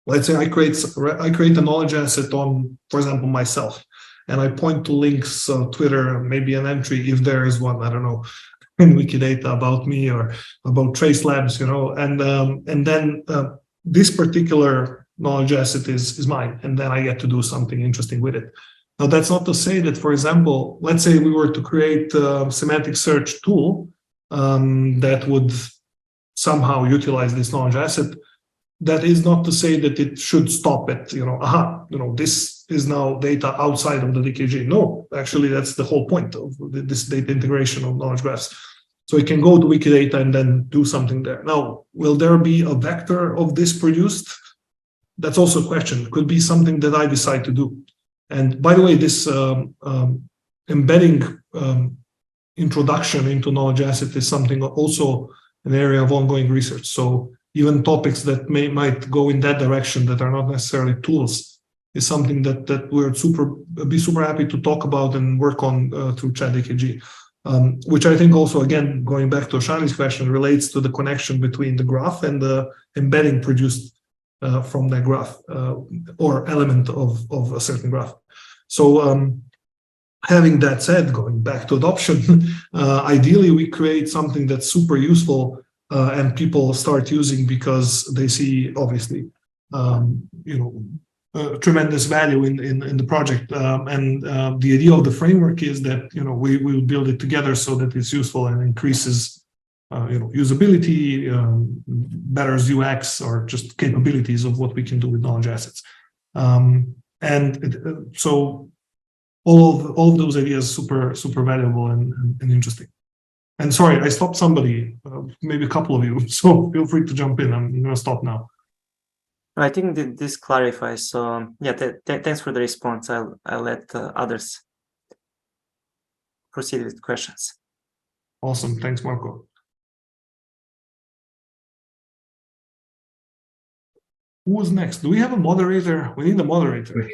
let's say I create a knowledge asset on, for example, myself, and I point to links on Twitter, maybe an entry if there is one, I don't know, in Wikidata about me or about Trace Labs, you know, and then this particular knowledge asset is mine, and then I get to do something interesting with it. Now, that's not to say that, for example, let's say we were to create a semantic search tool that would somehow utilize this knowledge asset. That is not to say that it should stop at, this is now data outside of the DKG. No, actually, that's the whole point of this data integration of knowledge graphs. So it can go to Wikidata and then do something there. Now, will there be a vector of this produced? That's also a question. It could be something that I decide to do. And by the way, this embedding introduction into knowledge asset is something also an area of ongoing research. So even topics that might go in that direction that are not necessarily tools is something that we're be super happy to talk about and work on through ChatDKG, which I think also, again, going back to Shani's question, relates to the connection between the graph and the embedding produced from that graph or element of a certain graph. So having that said, going back to adoption, ideally we create something that's super useful and people start using because they see, obviously, tremendous value in the project. And the idea of the framework is that we will build it together so that it's useful and increases usability, betters UX, or just capabilities of what we can do with knowledge assets. So all of those ideas super valuable and interesting. And sorry, I stopped somebody, maybe a couple of you, so feel free to jump in. I'm going to stop now. I think that this clarifies. So yeah, thanks for the response. I'll let others proceed with questions. Awesome. Thanks, Marco. Who was next? Do we have a moderator? We need a moderator.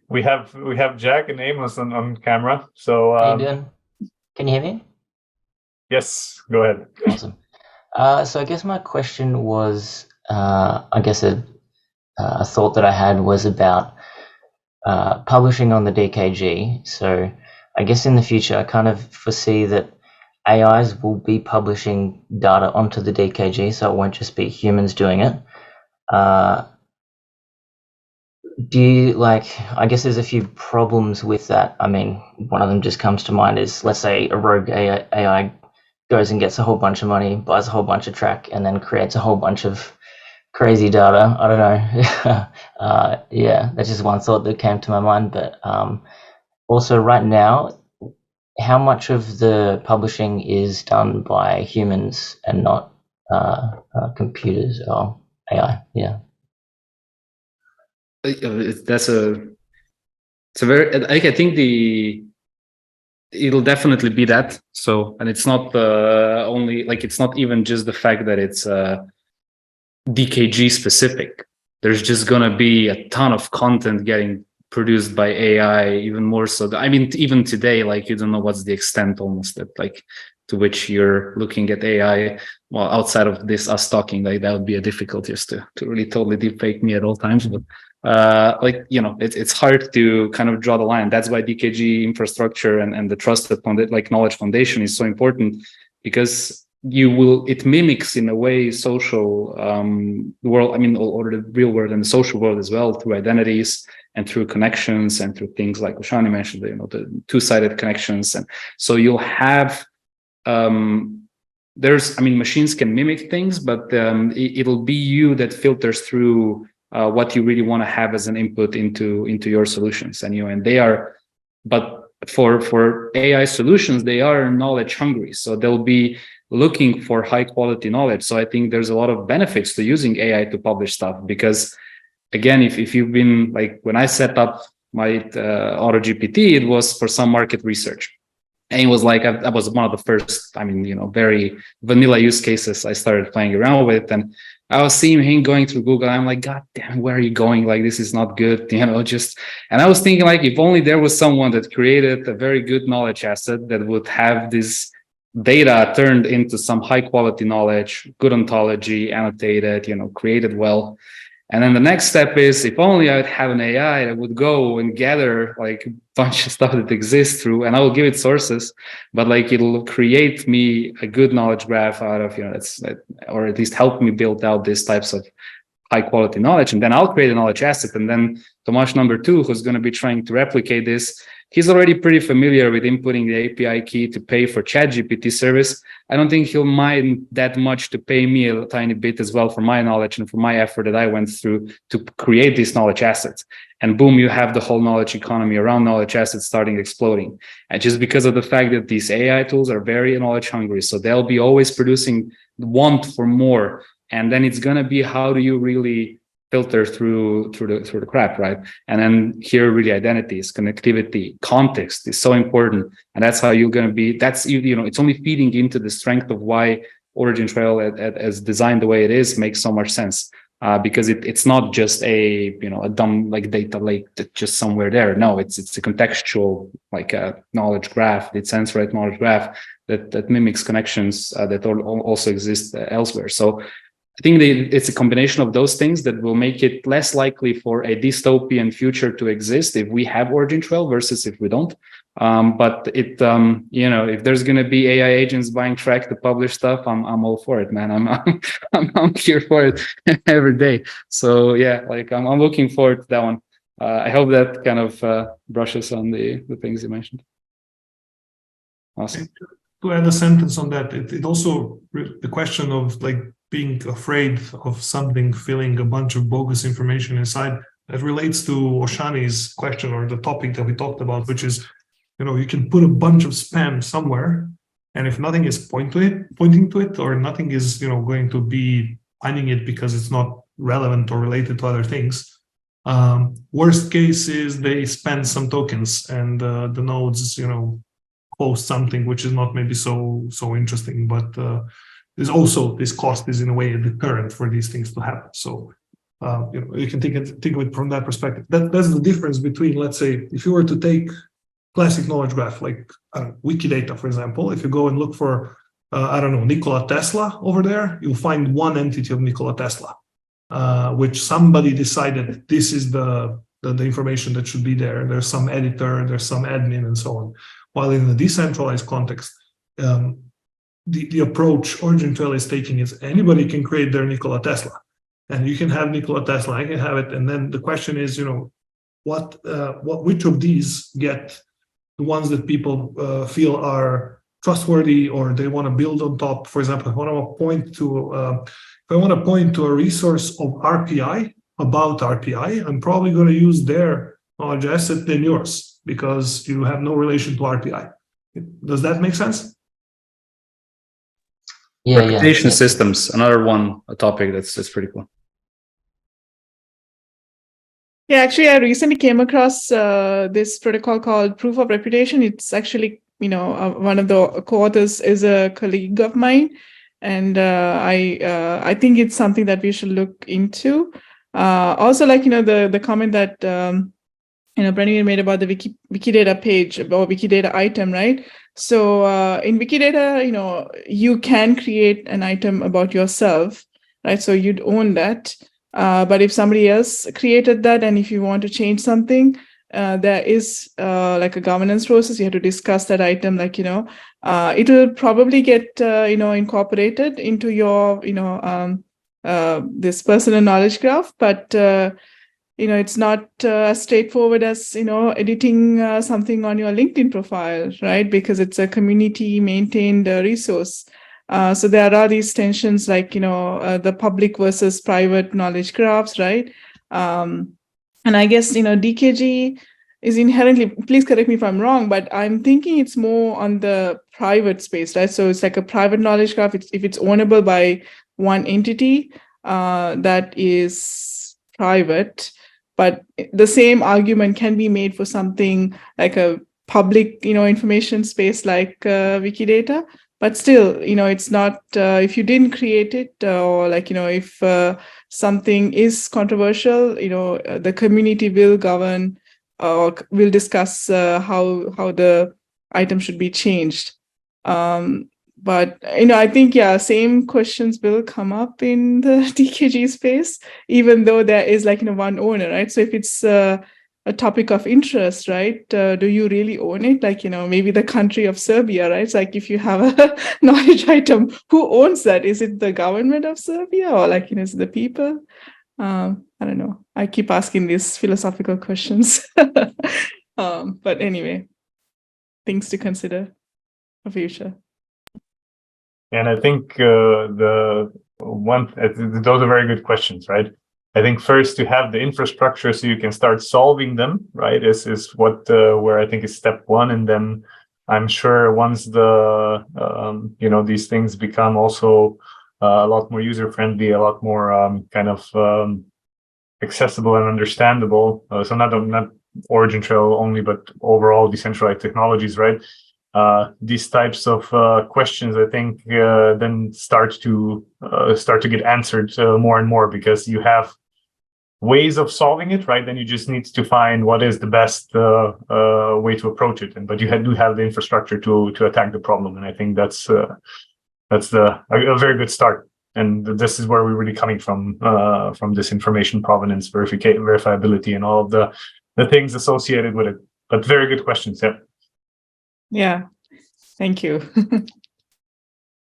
We have Jack and Amos on camera. So how you doing? Can you hear me? Yes, go ahead. Awesome. So I guess my question was, I guess a thought that I had was about publishing on the DKG. So I guess in the future, I kind of foresee that AIs will be publishing data onto the DKG, so it won't just be humans doing it. I guess there's a few problems with that. I mean, one of them just comes to mind is, let's say a rogue AI goes and gets a whole bunch of money, buys a whole bunch of track, and then creates a whole bunch of crazy data. I don't know. Yeah, that's just one thought that came to my mind. But also right now, how much of the publishing is done by humans and not computers or AI? Yeah. It's a very, I think it'll definitely be that. So, and it's not only, like, it's not even just the fact that it's DKG specific. There's just gonna be a ton of content getting produced by AI, even more so. I mean, even today, like, you don't know what's the extent almost that, like, to which you're looking at AI. Well, outside of this, us talking, like, that would be a difficulty just to really totally deepfake me at all times. But it's hard to kind of draw the line. That's why DKG infrastructure and the trusted knowledge foundation is so important, because it mimics in a way social world, I mean, or the real world and the social world as well, through identities and through connections and through things like Shani mentioned, the two-sided connections. And so you'll have machines can mimic things, but it'll be you that filters through what you really want to have as an input into your solutions. And they are, but for AI solutions, they are knowledge hungry, so they'll be looking for high quality knowledge. So I think there's a lot of benefits to using AI to publish stuff, because again, if you've been, like, when I set up my AutoGPT, it was for some market research. And it was like, I was one of the first, very vanilla use cases I started playing around with. And I was seeing him going through Google. I'm like, God damn, where are you going? Like, this is not good, and I was thinking, like, if only there was someone that created a very good knowledge asset that would have this data turned into some high quality knowledge, good ontology, annotated, created well. And then the next step is, if only I would have an AI that would go and gather like a bunch of stuff that exists through, and I will give it sources, but like it'll create me a good knowledge graph out of, or at least help me build out these types of high quality knowledge. And then I'll create a knowledge asset. And then Tomasz number 2, who's going to be trying to replicate this, he's already pretty familiar with inputting the API key to pay for ChatGPT service. I don't think he'll mind that much to pay me a tiny bit as well for my knowledge and for my effort that I went through to create these knowledge assets. And boom, you have the whole knowledge economy around knowledge assets starting exploding. And just because of the fact that these AI tools are very knowledge hungry, so they'll be always producing want for more. And then it's going to be, how do you really filter through the crap, right? And then here, really, identities, connectivity, context is so important, and that's how you're going to be. That's it's only feeding into the strength of why OriginTrail, as designed the way it is, makes so much sense. Because it's not just a dumb like data lake that's just somewhere there. No, it's a contextual, like a knowledge graph, the sense-right knowledge graph that mimics connections that also exist elsewhere. So I think it's a combination of those things that will make it less likely for a dystopian future to exist if we have OriginTrail versus if we don't. But it, if there's going to be AI agents buying track to publish stuff, I'm all for it, man. I'm here for it every day. So yeah, like I'm looking forward to that one. I hope that kind of brushes on the things you mentioned. Awesome. To add a sentence on that, it also, the question of like being afraid of something filling a bunch of bogus information inside, that relates to Oshani's question, or the topic that we talked about, which is, you can put a bunch of spam somewhere, and if nothing is pointing to it, or nothing is, going to be finding it because it's not relevant or related to other things, worst case is they spend some tokens, and the nodes, post something which is not maybe so interesting, but there's also this cost is in a way a deterrent for these things to happen. So you can think of it from that perspective. That's the difference between, let's say, if you were to take classic knowledge graph like Wikidata, for example, if you go and look for Nikola Tesla over there, you'll find one entity of Nikola Tesla, which somebody decided this is the information that should be there. There's some editor, there's some admin, and so on. While in the decentralized context, the approach OriginTrail is taking is anybody can create their Nikola Tesla, and you can have Nikola Tesla, I can have it, and then the question is, which of these get the ones that people feel are trustworthy or they want to build on top. For example, if I want to point to a resource of RPI, about RPI, I'm probably going to use their knowledge asset than yours, because you have no relation to RPI. Does that make sense? Reputation systems, another a topic that's pretty cool. Yeah, actually, I recently came across this protocol called Proof of Reputation. It's actually, one of the co-authors is a colleague of mine, and I think it's something that we should look into. Also, like the comment that Brendan made about the Wikidata page or Wikidata item, right? So in Wikidata, you can create an item about yourself, right? So you'd own that. But if somebody else created that, and if you want to change something, there is like a governance process. You have to discuss that item, like, it will probably get, incorporated into your, this personal knowledge graph, but, it's not as straightforward as, editing something on your LinkedIn profile, right? Because it's a community maintained resource. So there are these tensions, like, the public versus private knowledge graphs, right? And I guess, DKG is inherently, please correct me if I'm wrong, but I'm thinking it's more on the private space, right? So it's like a private knowledge graph. If it's ownable by one entity, that is private. But the same argument can be made for something like a public, information space like Wikidata. But still, it's not, if you didn't create it, or like, if something is controversial, the community will govern or will discuss how the item should be changed. But, I think, same questions will come up in the DKG space, even though there is like, one owner, right? So if it's a topic of interest, right? Do you really own it? Like, maybe the country of Serbia, right? It's like, if you have a knowledge item, who owns that? Is it the government of Serbia, or like, is it the people? I don't know. I keep asking these philosophical questions. But anyway, things to consider for future. And I think those are very good questions, right? I think first to have the infrastructure so you can start solving them, right, is what where I think is step one. And then I'm sure once the these things become also a lot more user friendly, a lot more accessible and understandable. So not OriginTrail only, but overall decentralized technologies, right? These types of questions, I think, then start to get answered more and more, because you have ways of solving it, right? Then you just need to find what is the best way to approach it. But you do have the infrastructure to attack the problem, and I think that's a very good start. And this is where we're really coming from this information provenance, verifiability, and all of the things associated with it. But very good questions, yeah. Yeah, thank you.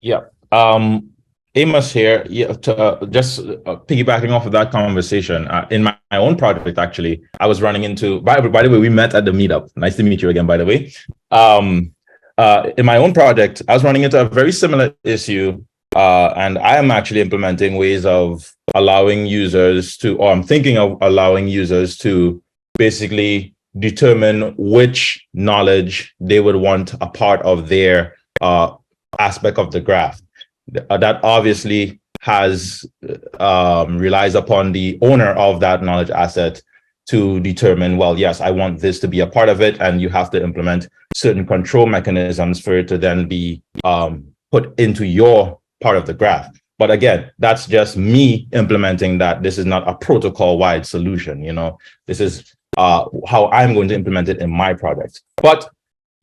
Yeah. Amos here. Yeah, just piggybacking off of that conversation. In my own project, actually, I was running into. By the way, we met at the meetup. Nice to meet you again. By the way, in my own project, I was running into a very similar issue, and I am actually implementing ways of allowing users to, or I'm thinking of allowing users to basically determine which knowledge they would want a part of their aspect of the graph. That obviously has relies upon the owner of that knowledge asset to determine, well, yes, I want this to be a part of it, and you have to implement certain control mechanisms for it to then be put into your part of the graph. But again, that's just me implementing that. This is not a protocol-wide solution. This is how I'm going to implement it in my project. But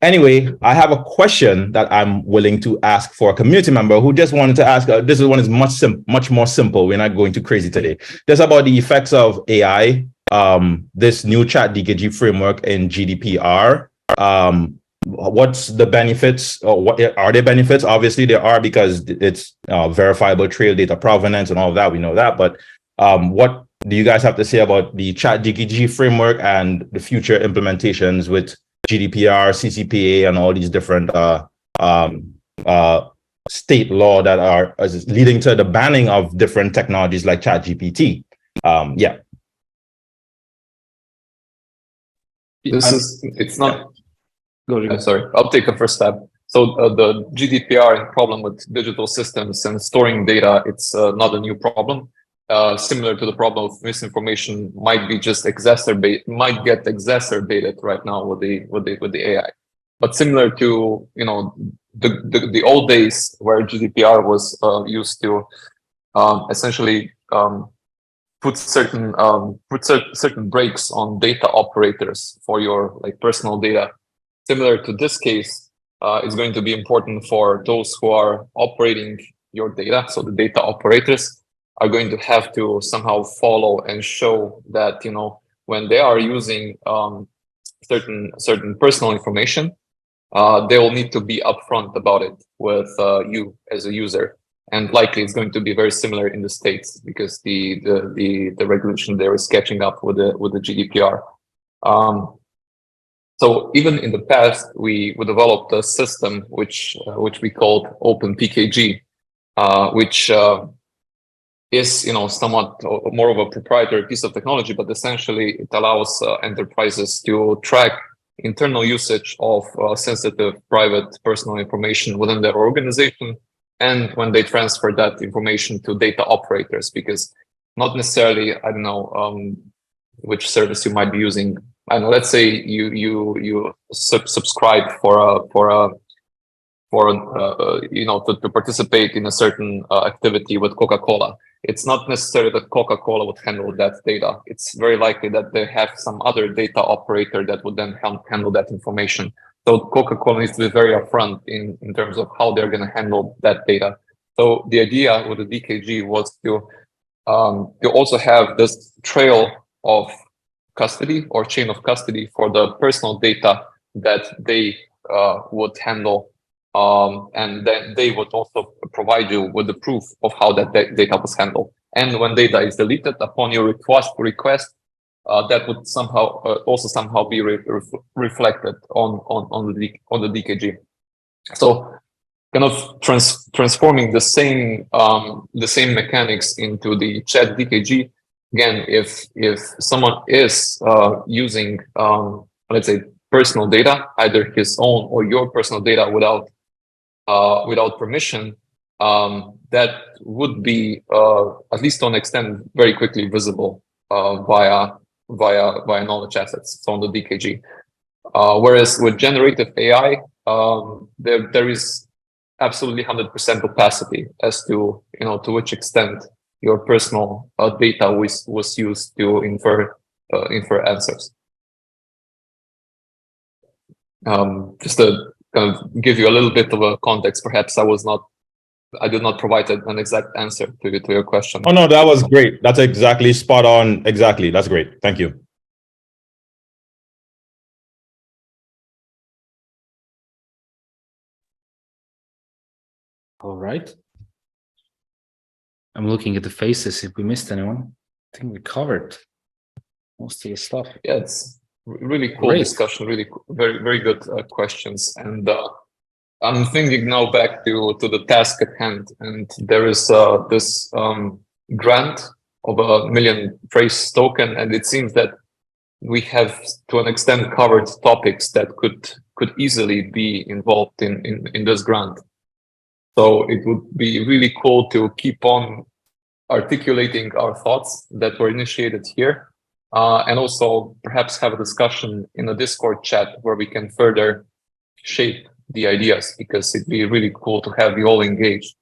anyway, I have a question that I'm willing to ask for a community member who just wanted to ask. This one is much more simple. We're not going too crazy today. Just about the effects of AI, this new ChatDKG framework in GDPR. What's the benefits, or what are there benefits? Obviously there are, because it's verifiable trail data provenance and all of that. We know that. But what do you guys have to say about the ChatDKG framework and the future implementations with GDPR, CCPA, and all these different state law that are leading to the banning of different technologies like ChatGPT? Yeah. It's not. Go. Sorry, I'll take the first step. So the GDPR problem with digital systems and storing data, it's not a new problem. Similar to the problem of misinformation, might get exacerbated right now with the AI. But similar to the old days where GDPR was used to essentially put certain brakes on data operators for your personal data. Similar to this case, it's going to be important for those who are operating your data. So the data operators are going to have to somehow follow and show that when they are using certain personal information, they will need to be upfront about it with you as a user. And likely it's going to be very similar in the States because the regulation there is catching up with the GDPR. So even in the past, we developed a system which we called OpenPKG, which is somewhat more of a proprietary piece of technology, but essentially it allows enterprises to track internal usage of sensitive private personal information within their organization, and when they transfer that information to data operators, because not necessarily, I don't know which service you might be using. I don't know, let's say you subscribe to participate in a certain activity with Coca-Cola. It's not necessarily that Coca-Cola would handle that data. It's very likely that they have some other data operator that would then handle that information. So Coca-Cola needs to be very upfront in terms of how they're going to handle that data. So the idea with the DKG was to also have this trail of custody or chain of custody for the personal data that they would handle. And then they would also provide you with the proof of how that data was handled. And when data is deleted upon your request, that would somehow be reflected on the DKG. So kind of transforming the same mechanics into the ChatDKG. Again, if someone is using let's say personal data, either his own or your personal data without permission, that would be at least to an extent very quickly visible via knowledge assets, so on the DKG. Whereas with generative AI, there is absolutely 100% opacity as to to which extent your personal data was used to infer answers. Just to kind of give you a little bit of a context, perhaps I did not provide an exact answer to your question. Oh no, that was great. That's exactly spot on. Exactly, that's great. Thank you. All right. I'm looking at the faces if we missed anyone. I think we covered most of the stuff. Yeah, it's really cool Great discussion, really very, very good questions. And I'm thinking now back to the task at hand, and there is this grant of a 1 million phrase token, and it seems that we have to an extent covered topics that could easily be involved in this grant. So it would be really cool to keep on articulating our thoughts that were initiated here, and also perhaps have a discussion in a Discord chat where we can further shape the ideas, because it'd be really cool to have you all engaged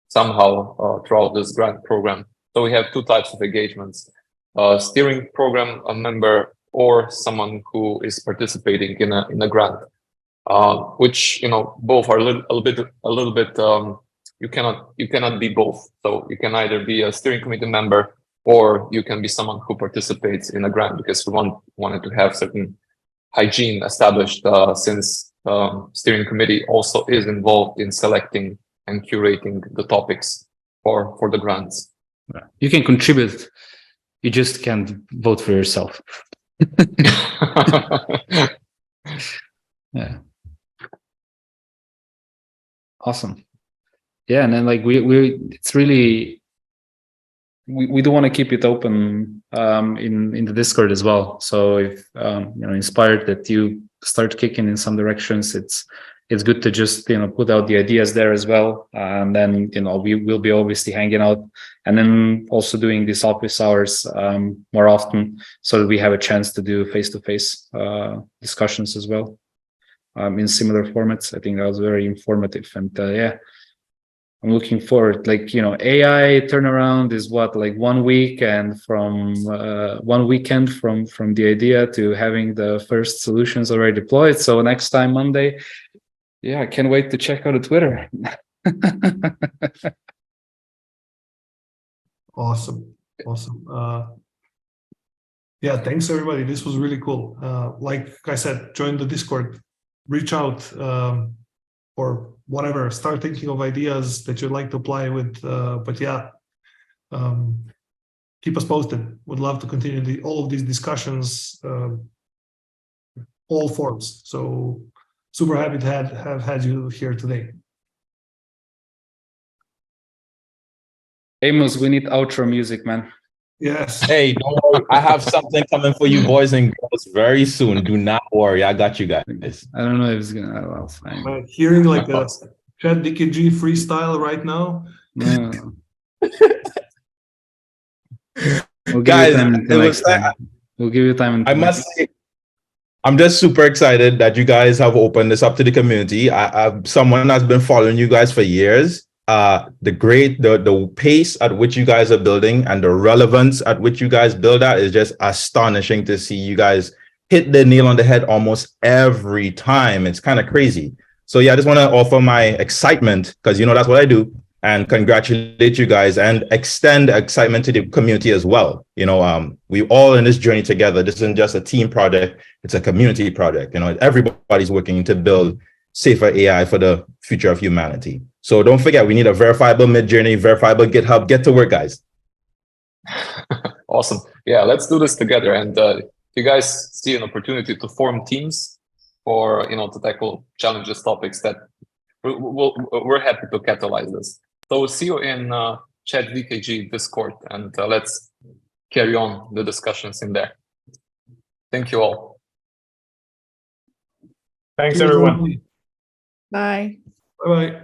somehow throughout this grant program. So we have two types of engagements: steering program a member, or someone who is participating in a grant. Which both are a little bit you cannot be both. So you can either be a steering committee member, or you can be someone who participates in a grant, because we wanted to have certain hygiene established, since steering committee also is involved in selecting and curating the topics for the grants. You can contribute, you just can't vote for yourself. Yeah. Awesome. Yeah, and then it's really we do want to keep it open in the Discord as well. So if inspired that you start kicking in some directions, it's good to just put out the ideas there as well, and then we will be obviously hanging out, and then also doing these office hours more often, so that we have a chance to do face-to-face discussions as well in similar formats. I think that was very informative, and yeah, I'm looking forward. AI turnaround is what, like 1 week, and from 1 weekend from the idea to having the first solutions already deployed. So next time Monday, yeah, I can't wait to check out the Twitter. Awesome. Yeah, thanks everybody. This was really cool. Like I said, join the Discord, reach out, or whatever. Start thinking of ideas that you'd like to apply with. But yeah, keep us posted. Would love to continue all of these discussions, all forms. So super happy to have had you here today. Amos, we need outro music, man. Yes. Hey, don't worry. I have something coming for you boys and girls very soon. Do not worry. I got you guys. I don't know if it's gonna. Well, fine. I'm hearing like a ChatDKG freestyle right now. No. We'll give Guys, you time until next time. We'll give you time. I must say, I'm just super excited that you guys have opened this up to the community. Someone has been following you guys for years. The pace at which you guys are building and the relevance at which you guys build at is just astonishing to see. You guys hit the nail on the head almost every time. It's kind of crazy. So yeah, I just want to offer my excitement, because that's what I do, and congratulate you guys and extend excitement to the community as well. We all in this journey together. This isn't just a team project, it's a community project. Everybody's working to build safer AI for the future of humanity. So don't forget, we need a verifiable Midjourney, verifiable GitHub. Get to work, guys. Awesome. Yeah, let's do this together. And you guys see an opportunity to form teams for, to tackle challenges, topics that we're happy to catalyze this. So see you in ChatDKG Discord, and let's carry on the discussions in there. Thank you all. Thanks, everyone. Bye. Bye-bye.